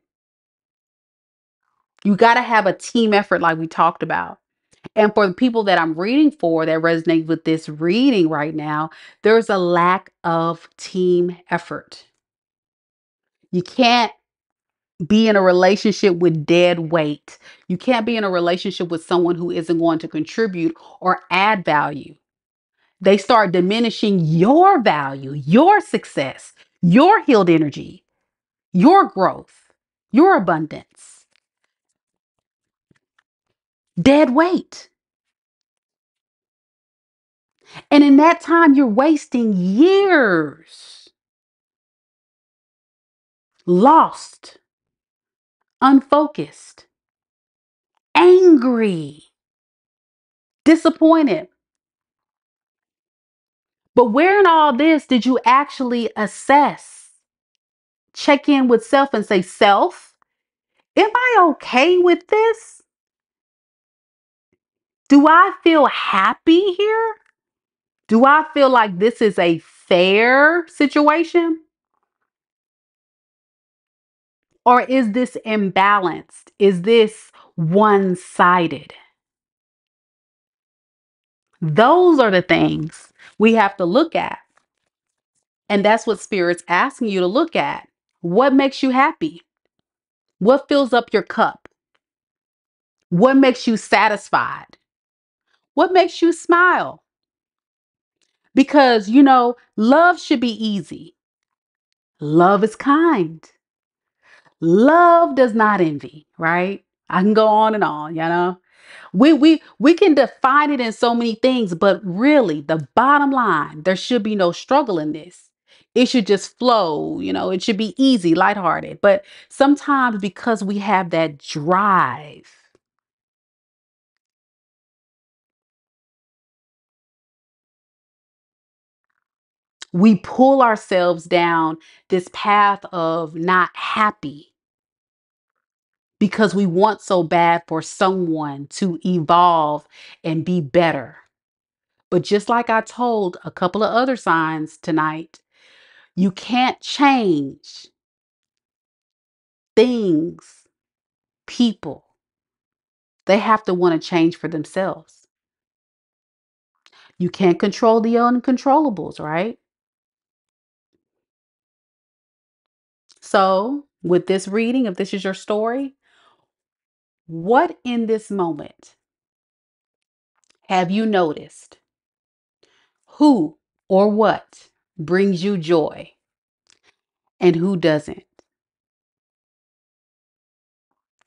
You got to have a team effort, like we talked about. And for the people that I'm reading for that resonate with this reading right now, there's a lack of team effort. You can't be in a relationship with dead weight. You can't be in a relationship with someone who isn't going to contribute or add value. They start diminishing your value, your success, your healed energy. your growth, your abundance. Dead weight. And in that time, you're wasting years lost, unfocused, angry, disappointed. But where in all this did you actually assess, check in with self and say, self, am I okay with this? Do I feel happy here? Do I feel like this is a fair situation? Or is this imbalanced? Is this one sided? Those are the things we have to look at. And that's what Spirit's asking you to look at. What makes you happy? What fills up your cup? What makes you satisfied? What makes you smile? Because, love should be easy. Love is kind. Love does not envy, right? I can go on and on. We can define it in so many things, but really the bottom line, there should be no struggle in this. It should just flow, it should be easy, lighthearted. But sometimes because we have that drive, we pull ourselves down this path of not happy because we want so bad for someone to evolve and be better. But just like I told a couple of other signs tonight, you can't change things, people. They have to want to change for themselves. You can't control the uncontrollables, right? So, with this reading, if this is your story, what in this moment have you noticed? Who or what brings you joy and who doesn't?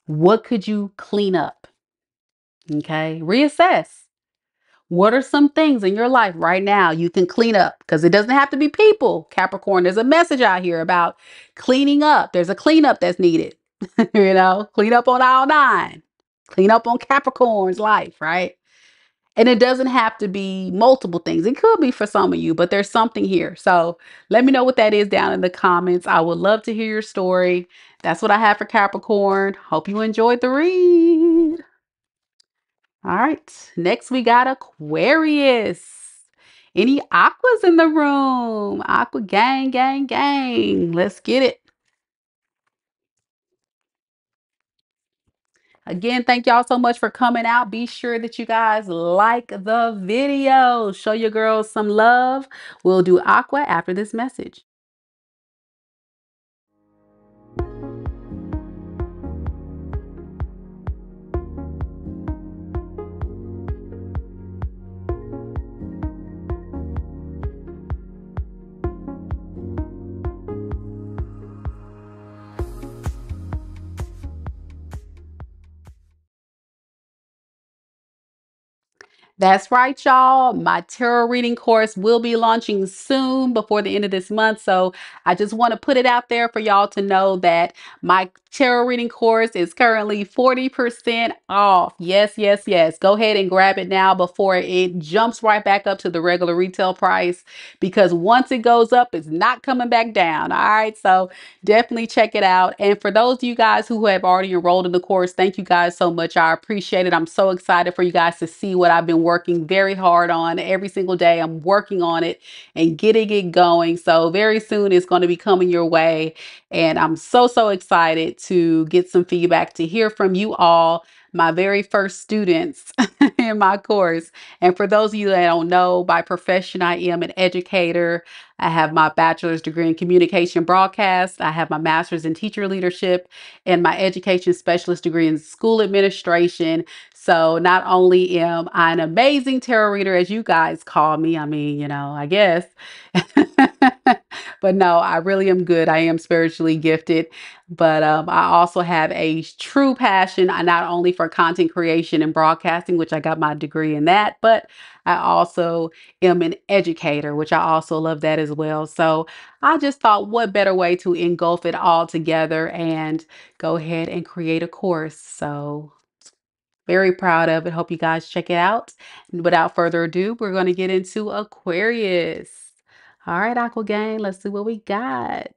What could you clean up? Okay, reassess. What are some things in your life right now you can clean up? Because it doesn't have to be people, Capricorn. There's a message out here about cleaning up. There's a cleanup that's needed. Clean up on aisle 9. Clean up on Capricorn's life, right? And it doesn't have to be multiple things. It could be for some of you, but there's something here. So let me know what that is down in the comments. I would love to hear your story. That's what I have for Capricorn. Hope you enjoyed the read. All right, next we got Aquarius. Any aquas in the room? Aqua gang, gang, gang. Let's get it. Again, thank y'all so much for coming out. Be sure that you guys like the video. Show your girls some love. We'll do aqua after this message. That's right, y'all. My tarot reading course will be launching soon before the end of this month. So I just want to put it out there for y'all to know that my tarot reading course is currently 40% off. Yes, yes, yes. Go ahead and grab it now before it jumps right back up to the regular retail price, because once it goes up, it's not coming back down. All right. So definitely check it out. And for those of you guys who have already enrolled in the course, thank you guys so much. I appreciate it. I'm so excited for you guys to see what I've been working very hard on every single day. I'm working on it and getting it going. So very soon it's going to be coming your way. And I'm so, so excited to get some feedback, to hear from you all, my very first students in my course. And for those of you that don't know, by profession, I am an educator. I have my bachelor's degree in communication broadcast. I have my master's in teacher leadership and my education specialist degree in school administration. So not only am I an amazing tarot reader, as you guys call me, I mean, I guess, But no, I really am good. I am spiritually gifted, but I also have a true passion, not only for content creation and broadcasting, which I got my degree in that, but I also am an educator, which I also love that as well. So I just thought, what better way to engulf it all together and go ahead and create a course. So very proud of it. Hope you guys check it out. And without further ado, we're going to get into Aquarius. All right, Aqua Gang, let's see what we got.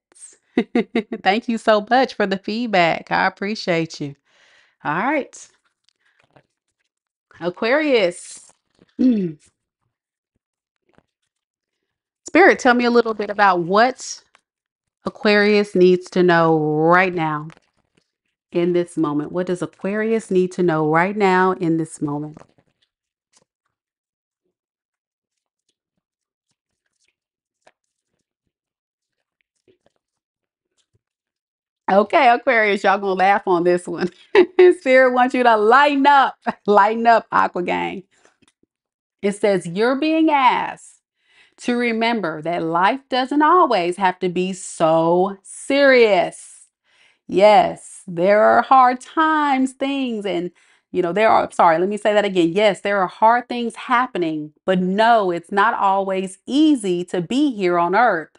Thank you so much for the feedback. I appreciate you. All right, Aquarius. Spirit, tell me a little bit about what Aquarius needs to know right now in this moment. What does Aquarius need to know right now in this moment? Okay, Aquarius, y'all gonna laugh on this one. Spirit wants you to lighten up, lighten up, Aqua Gang. It says you're being asked to remember that life doesn't always have to be so serious. Yes, there are hard times, things, and there are, sorry, let me say that again. Yes, there are hard things happening, but no, it's not always easy to be here on earth.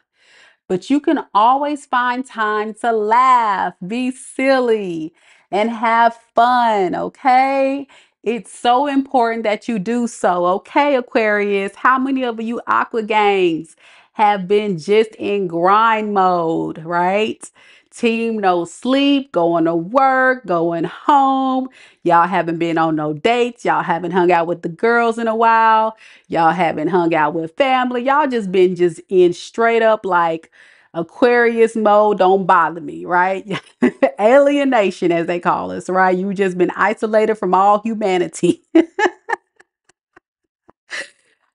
But you can always find time to laugh, be silly, and have fun, okay? It's so important that you do so, okay, Aquarius? How many of you Aqua Gangs have been just in grind mode, right? Team no sleep, going to work, going home. Y'all haven't been on no dates. Y'all haven't hung out with the girls in a while. Y'all haven't hung out with family. Y'all just been just in straight up like Aquarius mode, don't bother me, right? Alienation, as they call us, right? You just been isolated from all humanity.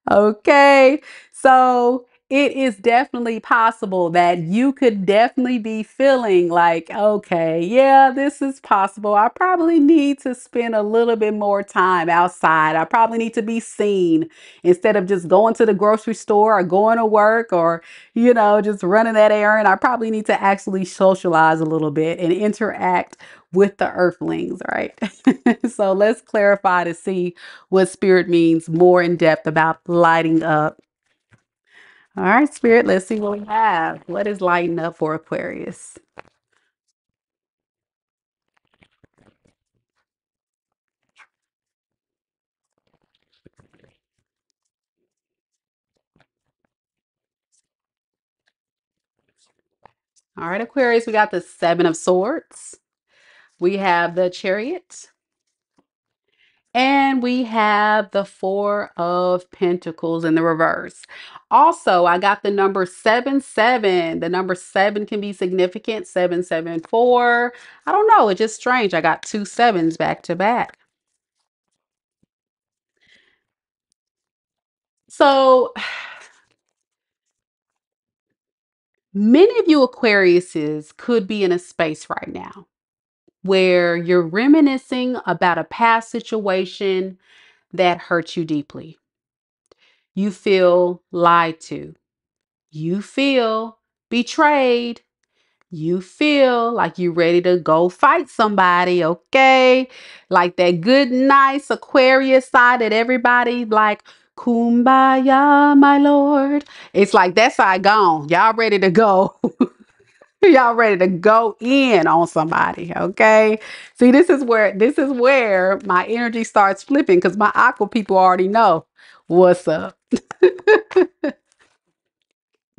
Okay, so it is definitely possible that you could definitely be feeling like, okay, yeah, this is possible. I probably need to spend a little bit more time outside. I probably need to be seen instead of just going to the grocery store or going to work or, just running that errand. I probably need to actually socialize a little bit and interact with the earthlings, right? So let's clarify to see what spirit means more in depth about lighting up. All right, spirit, let's see what we have. What is lighting up for Aquarius? All right, Aquarius, we got the Seven of Swords. We have the Chariot. And we have the Four of Pentacles in the reverse. Also, I got the number 7-7. The number 7 can be significant. 7-7-4. I don't know. It's just strange. I got two sevens back to back. So many of you Aquariuses could be in a space right now where you're reminiscing about a past situation that hurt you deeply. You feel lied to. You feel betrayed. You feel like you're ready to go fight somebody, okay? Like that good, nice Aquarius side that everybody like, kumbaya, my lord. It's like that side gone. Y'all ready to go. Y'all ready to go in on somebody, okay? See, this is where my energy starts flipping because my aqua people already know what's up.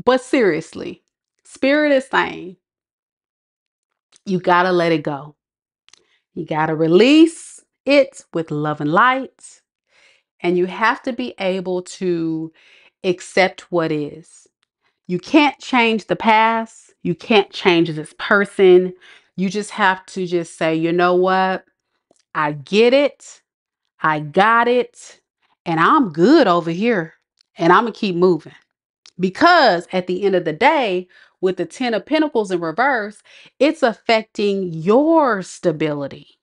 But seriously, spirit is saying you gotta let it go. You gotta release it with love and light, and you have to be able to accept what is. You can't change the past. You can't change this person. You just have to just say, you know what? I get it. I got it. And I'm good over here. And I'm going to keep moving. Because at the end of the day, with the 10 of Pentacles in reverse, it's affecting your stability.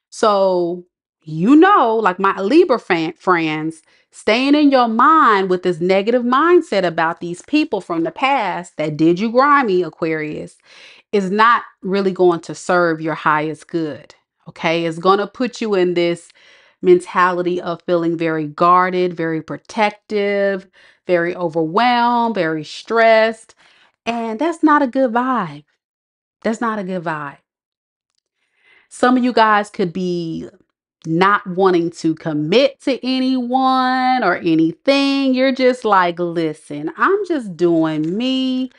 So You know, like my Libra friends, staying in your mind with this negative mindset about these people from the past that did you grimy, Aquarius, is not really going to serve your highest good. Okay. It's going to put you in this mentality of feeling very guarded, very protective, very overwhelmed, very stressed. And that's not a good vibe. That's not a good vibe. Some of you guys could be not wanting to commit to anyone or anything. You're just like, listen, I'm just doing me,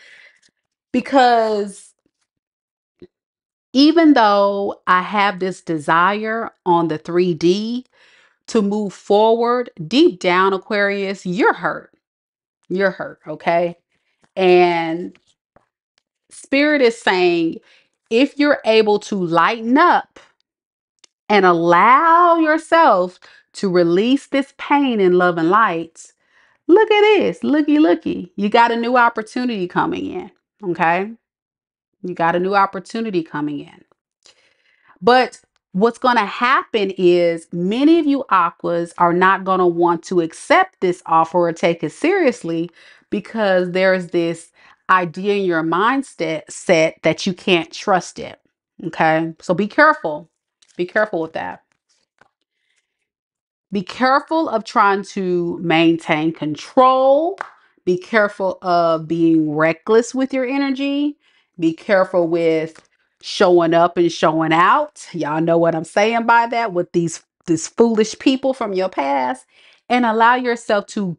because even though I have this desire on the 3D to move forward, deep down, Aquarius, you're hurt. You're hurt, okay? And Spirit is saying, if you're able to lighten up and allow yourself to release this pain in love and light, look at this. Looky. You got a new opportunity coming in, okay? You got a new opportunity coming in. But what's going to happen is many of you aquas are not going to want to accept this offer or take it seriously, because there's this idea in your mindset set that you can't trust it. Okay. So be careful. Be careful with that. Be careful of trying to maintain control. Be careful of being reckless with your energy. Be careful with showing up and showing out. Y'all know what I'm saying by that, with these foolish people from your past. And allow yourself to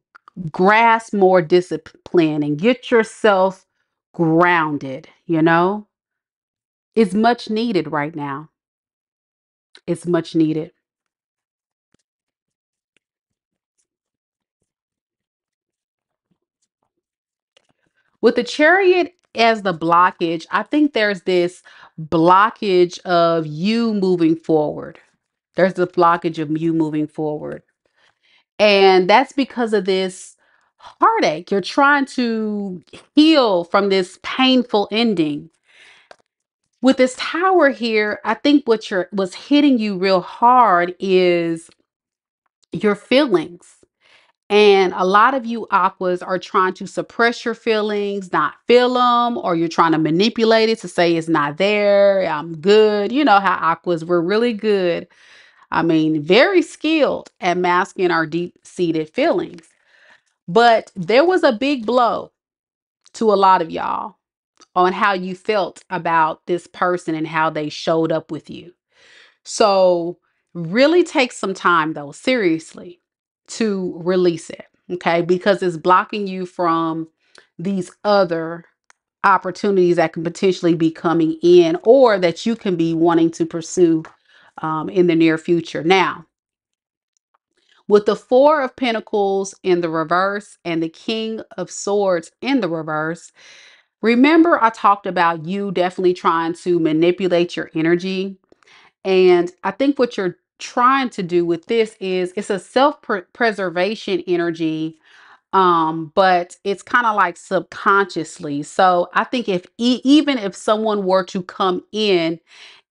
grasp more discipline and get yourself grounded, you know? It's much needed right now. It's much needed. With the Chariot as the blockage, I think there's this blockage of you moving forward. There's the blockage of you moving forward. And that's because of this heartache. You're trying to heal from this painful ending. With this Tower here, I think what's hitting you real hard is your feelings. And a lot of you aquas are trying to suppress your feelings, not feel them, or you're trying to manipulate it to say it's not there. I'm good. You know how aquas, we're really good. I mean, very skilled at masking our deep seated feelings. But there was a big blow to a lot of y'all on how you felt about this person and how they showed up with you. So really take some time though, seriously, to release it. Okay. Because it's blocking you from these other opportunities that can potentially be coming in, or that you can be wanting to pursue in the near future. Now, with the Four of Pentacles in the reverse and the King of Swords in the reverse, remember I talked about you definitely trying to manipulate your energy. And I think what you're trying to do with this is it's a self-preservation energy, but it's kind of like subconsciously. So I think if even if someone were to come in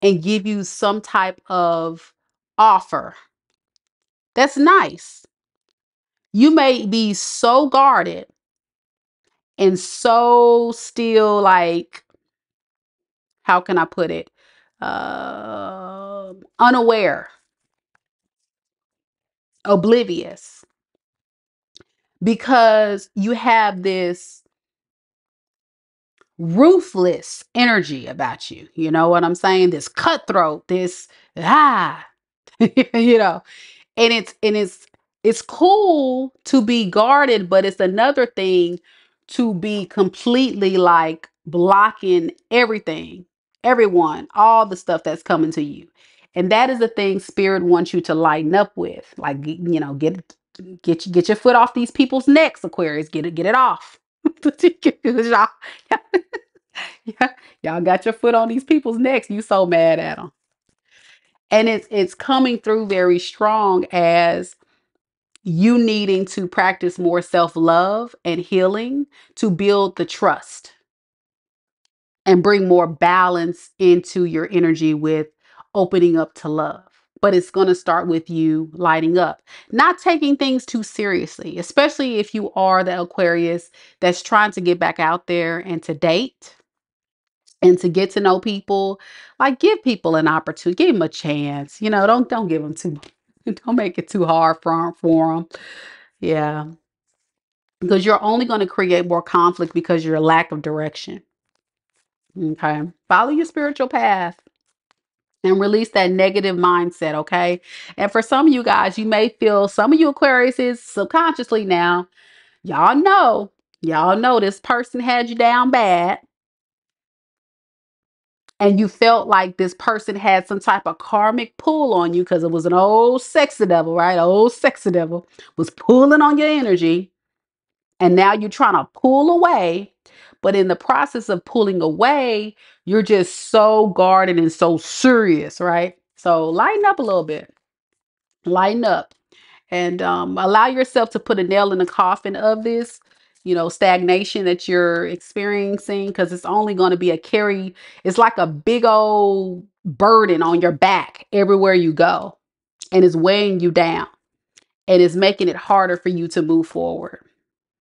and give you some type of offer, that's nice. You may be so guarded and so still, like, how can I put it? Unaware, oblivious, because you have this ruthless energy about you. You know what I'm saying? This cutthroat, this ah, you know, and it's cool to be guarded, but it's another thing to be completely like blocking everything, everyone, all the stuff that's coming to you. And that is the thing Spirit wants you to lighten up with. Like, get your foot off these people's necks, Aquarius. Get it off. y'all, yeah, y'all got your foot on these people's necks. You so mad at them. And it's coming through very strong as you needing to practice more self-love and healing to build the trust and bring more balance into your energy with opening up to love. but it's going to start with you lighting up, not taking things too seriously, especially if you are the Aquarius that's trying to get back out there and to date and to get to know people. Like, give people an opportunity, give them a chance. You know, don't give them too, don't make it too hard for them. Yeah, because you're only going to create more conflict because you're a lack of direction. Okay, follow your spiritual path and release that negative mindset. Okay, and for some of you guys, you may feel, some of you Aquarius is subconsciously now, y'all know this person had you down bad. And you felt like this person had some type of karmic pull on you because it was an old sexy devil, right? Old sexy devil was pulling on your energy. And now you're trying to pull away. But in the process of pulling away, you're just so guarded and so serious, right? So lighten up a little bit. Lighten up. And allow yourself to put a nail in the coffin of this, stagnation that you're experiencing, because it's only going to be it's like a big old burden on your back everywhere you go, and it's weighing you down, and it's making it harder for you to move forward.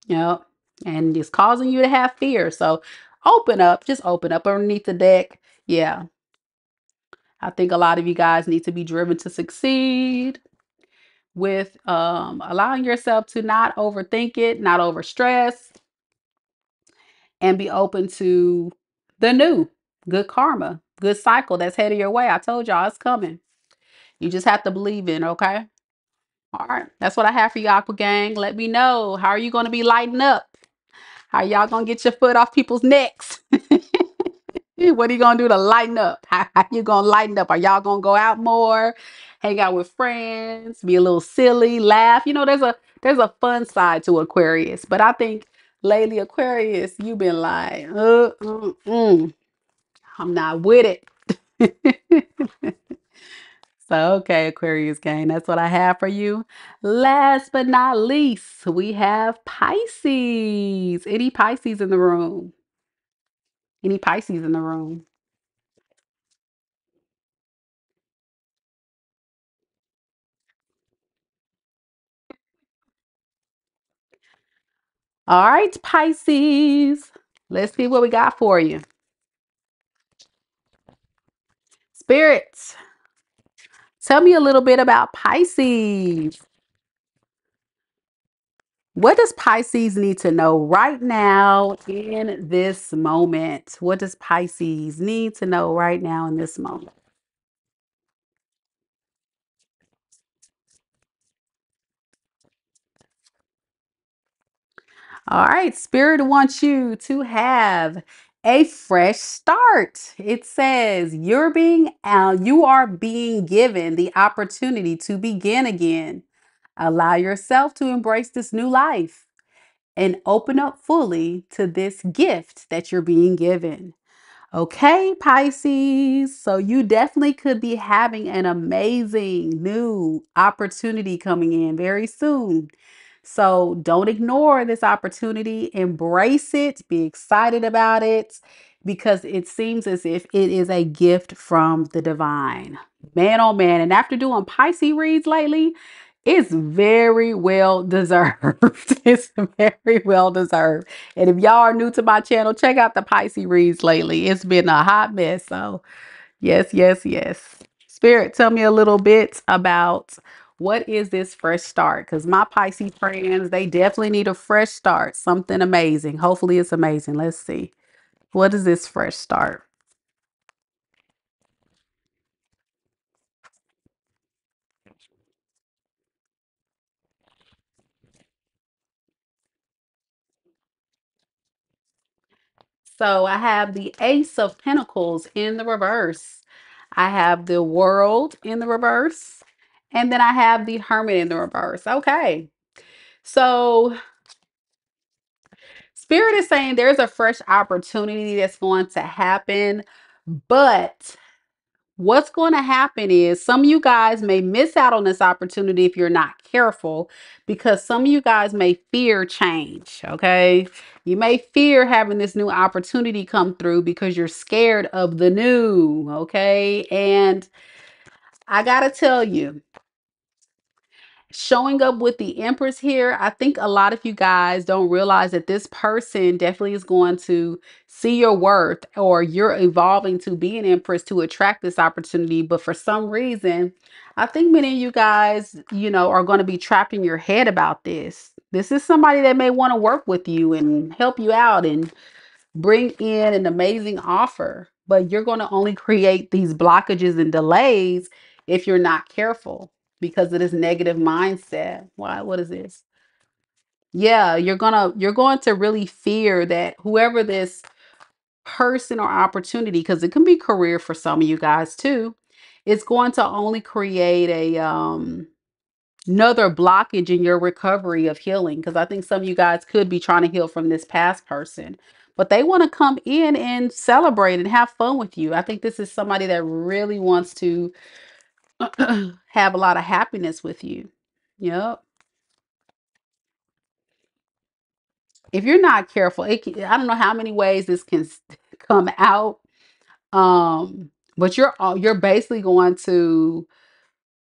Yep. And it's causing you to have fear. So just open up underneath the deck. Yeah. I think a lot of you guys need to be driven to succeed with allowing yourself to not overthink it, not overstress, and be open to the new good karma, good cycle that's headed your way. I told y'all it's coming. You just have to believe in, okay? All right. That's what I have for you, Aqua Gang. Let me know. How are you going to be lighting up? How y'all going to get your foot off people's necks? What are you gonna do to lighten up? How you gonna lighten up? Are y'all gonna go out more, hang out with friends, be a little silly, laugh? There's a fun side to Aquarius, but I think lately Aquarius, you've been like, I'm not with it. So okay, Aquarius gang, that's what I have for you. Last but not least, we have Pisces. Any Pisces in the room? Any Pisces in the room? All right, Pisces. Let's see what we got for you. Spirits, tell me a little bit about Pisces. What does Pisces need to know right now in this moment? What does Pisces need to know right now in this moment? All right, Spirit wants you to have a fresh start. It says you are being given the opportunity to begin again. Allow yourself to embrace this new life and open up fully to this gift that you're being given. Okay, Pisces. So you definitely could be having an amazing new opportunity coming in very soon. So don't ignore this opportunity, embrace it, be excited about it, because it seems as if it is a gift from the divine. Man, oh man. And after doing Pisces reads lately, it's very well deserved. It's very well deserved. And if y'all are new to my channel, check out the Pisces reads lately. It's been a hot mess. So yes, yes, yes. Spirit, tell me a little bit about what is this fresh start? Because my Pisces friends, they definitely need a fresh start. Something amazing. Hopefully it's amazing. Let's see. What is this fresh start? So I have the Ace of Pentacles in the reverse. I have the World in the reverse. And then I have the Hermit in the reverse. Okay. So Spirit is saying there's a fresh opportunity that's going to happen, but what's going to happen is some of you guys may miss out on this opportunity if you're not careful, because some of you guys may fear change. Okay. You may fear having this new opportunity come through because you're scared of the new. Okay. And I gotta tell you, showing up with the Empress here, I think a lot of you guys don't realize that this person definitely is going to see your worth, or you're evolving to be an Empress to attract this opportunity. But for some reason, I think many of you guys, are going to be trapped in your head about this. This is somebody that may want to work with you and help you out and bring in an amazing offer, but you're going to only create these blockages and delays if you're not careful because of this negative mindset. Why? What is this? Yeah, you're going to really fear that whoever this person or opportunity, because it can be career for some of you guys too, it's going to only create a another blockage in your recovery of healing. Because I think some of you guys could be trying to heal from this past person, but they want to come in and celebrate and have fun with you. I think this is somebody that really wants to have a lot of happiness with you. Yep. If you're not careful, I don't know how many ways this can come out. But you're basically going to,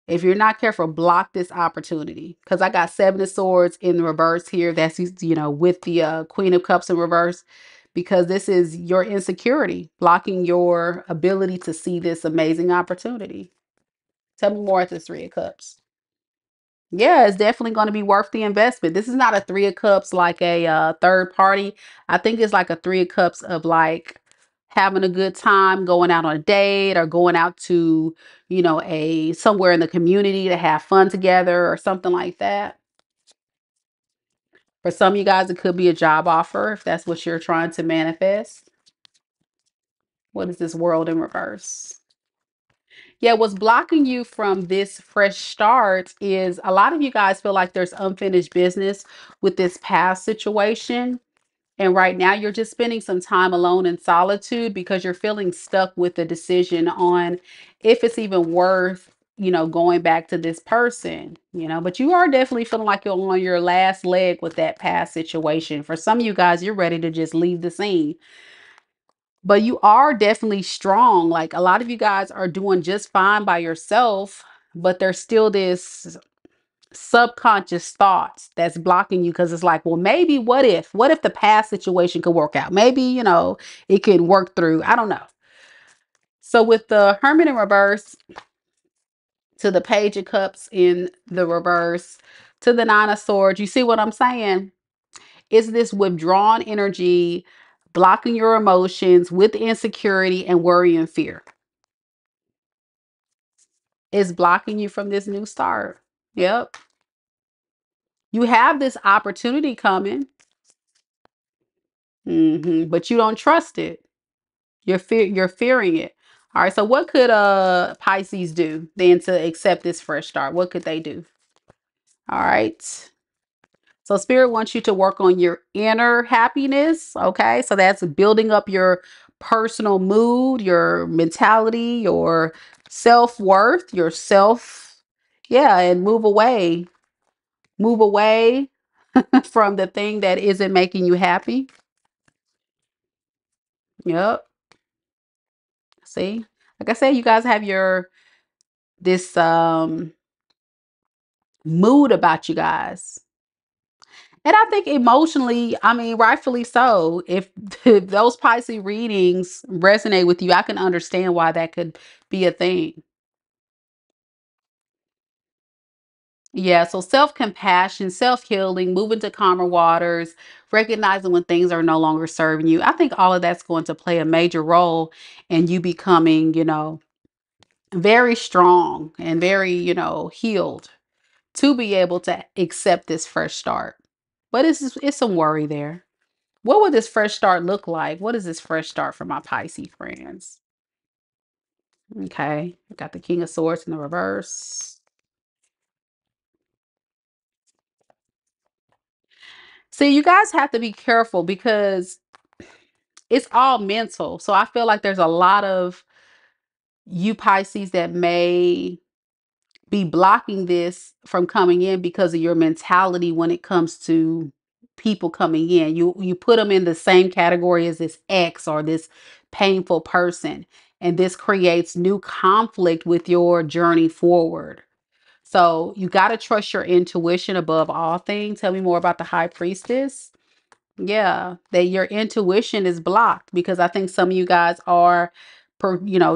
if you're not careful, block this opportunity. Because I got Seven of Swords in the reverse here. That's, with the Queen of Cups in reverse. Because this is your insecurity blocking your ability to see this amazing opportunity. Tell me more at this Three of Cups. Yeah, it's definitely going to be worth the investment. This is not a Three of Cups like a third party. I think it's like a Three of Cups of like having a good time, going out on a date or going out to, a somewhere in the community to have fun together or something like that. For some of you guys, it could be a job offer if that's what you're trying to manifest. What is this World in reverse? Yeah, what's blocking you from this fresh start is a lot of you guys feel like there's unfinished business with this past situation. And right now you're just spending some time alone in solitude because you're feeling stuck with the decision on if it's even worth, going back to this person, but you are definitely feeling like you're on your last leg with that past situation. For some of you guys, you're ready to just leave the scene. But you are definitely strong. Like a lot of you guys are doing just fine by yourself, but there's still this subconscious thoughts that's blocking you because it's like, well, maybe what if the past situation could work out? Maybe, it can work through. I don't know. So with the Hermit in reverse to the Page of Cups in the reverse to the Nine of Swords, you see what I'm saying? Is this withdrawn energy blocking your emotions with insecurity and worry and fear? It's blocking you from this new start. Yep. You have this opportunity coming, but you don't trust it. You're fearing it. All right. So what could Pisces do then to accept this fresh start? What could they do? All right. So Spirit wants you to work on your inner happiness. Okay. So that's building up your personal mood, your mentality, your self-worth, yourself. Yeah. And move away from the thing that isn't making you happy. Yep. See, like I said, you guys have this mood about you guys. And I think emotionally, I mean, rightfully so. If those Pisces readings resonate with you, I can understand why that could be a thing. Yeah, so self-compassion, self-healing, moving to calmer waters, recognizing when things are no longer serving you. I think all of that's going to play a major role in you becoming, very strong and very, healed to be able to accept this fresh start. But it's some worry there. What would this fresh start look like? What is this fresh start for my Pisces friends? Okay, I got the King of Swords in the reverse. See, you guys have to be careful because it's all mental. So I feel like there's a lot of you Pisces that may be blocking this from coming in because of your mentality when it comes to people coming in. You put them in the same category as this ex or this painful person. and this creates new conflict with your journey forward. So you got to trust your intuition above all things. Tell me more about the High Priestess. Yeah, that your intuition is blocked because I think some of you guys are,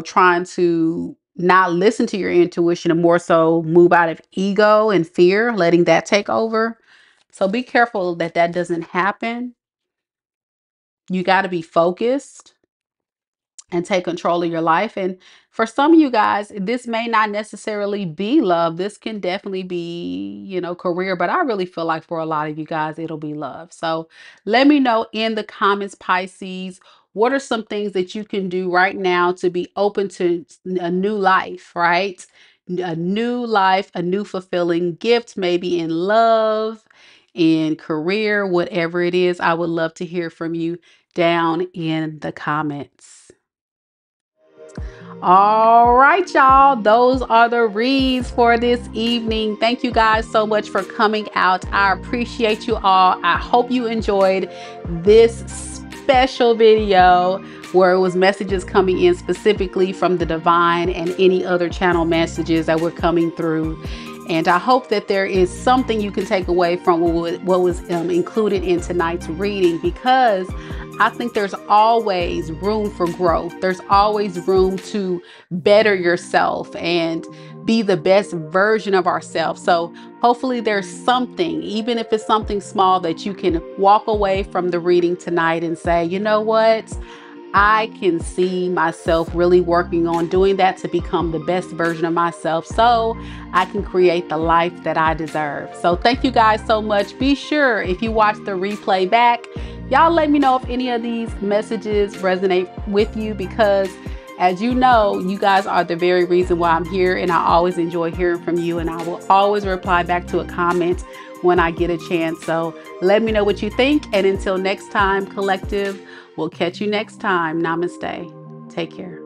trying to not listen to your intuition and more so move out of ego and fear, letting that take over. So be careful that that doesn't happen. You got to be focused and take control of your life. And for some of you guys, this may not necessarily be love. This can definitely be, career, but I really feel like for a lot of you guys, it'll be love. So let me know in the comments, Pisces, what are some things that you can do right now to be open to a new life, right? A new life, a new fulfilling gift, maybe in love, in career, whatever it is. I would love to hear from you down in the comments. All right, y'all. Those are the reads for this evening. Thank you guys so much for coming out. I appreciate you all. I hope you enjoyed this special video where it was messages coming in specifically from the divine and any other channel messages that were coming through. And I hope that there is something you can take away from what was included in tonight's reading, because I think there's always room for growth. There's always room to better yourself and be the best version of ourselves. So hopefully there's something, even if it's something small, that you can walk away from the reading tonight and say, you know what? I can see myself really working on doing that to become the best version of myself so I can create the life that I deserve. So thank you guys so much. Be sure, if you watch the replay back, y'all let me know if any of these messages resonate with you, because as you know, you guys are the very reason why I'm here, and I always enjoy hearing from you, and I will always reply back to a comment when I get a chance. So let me know what you think, and until next time, collective, we'll catch you next time. Namaste. Take care.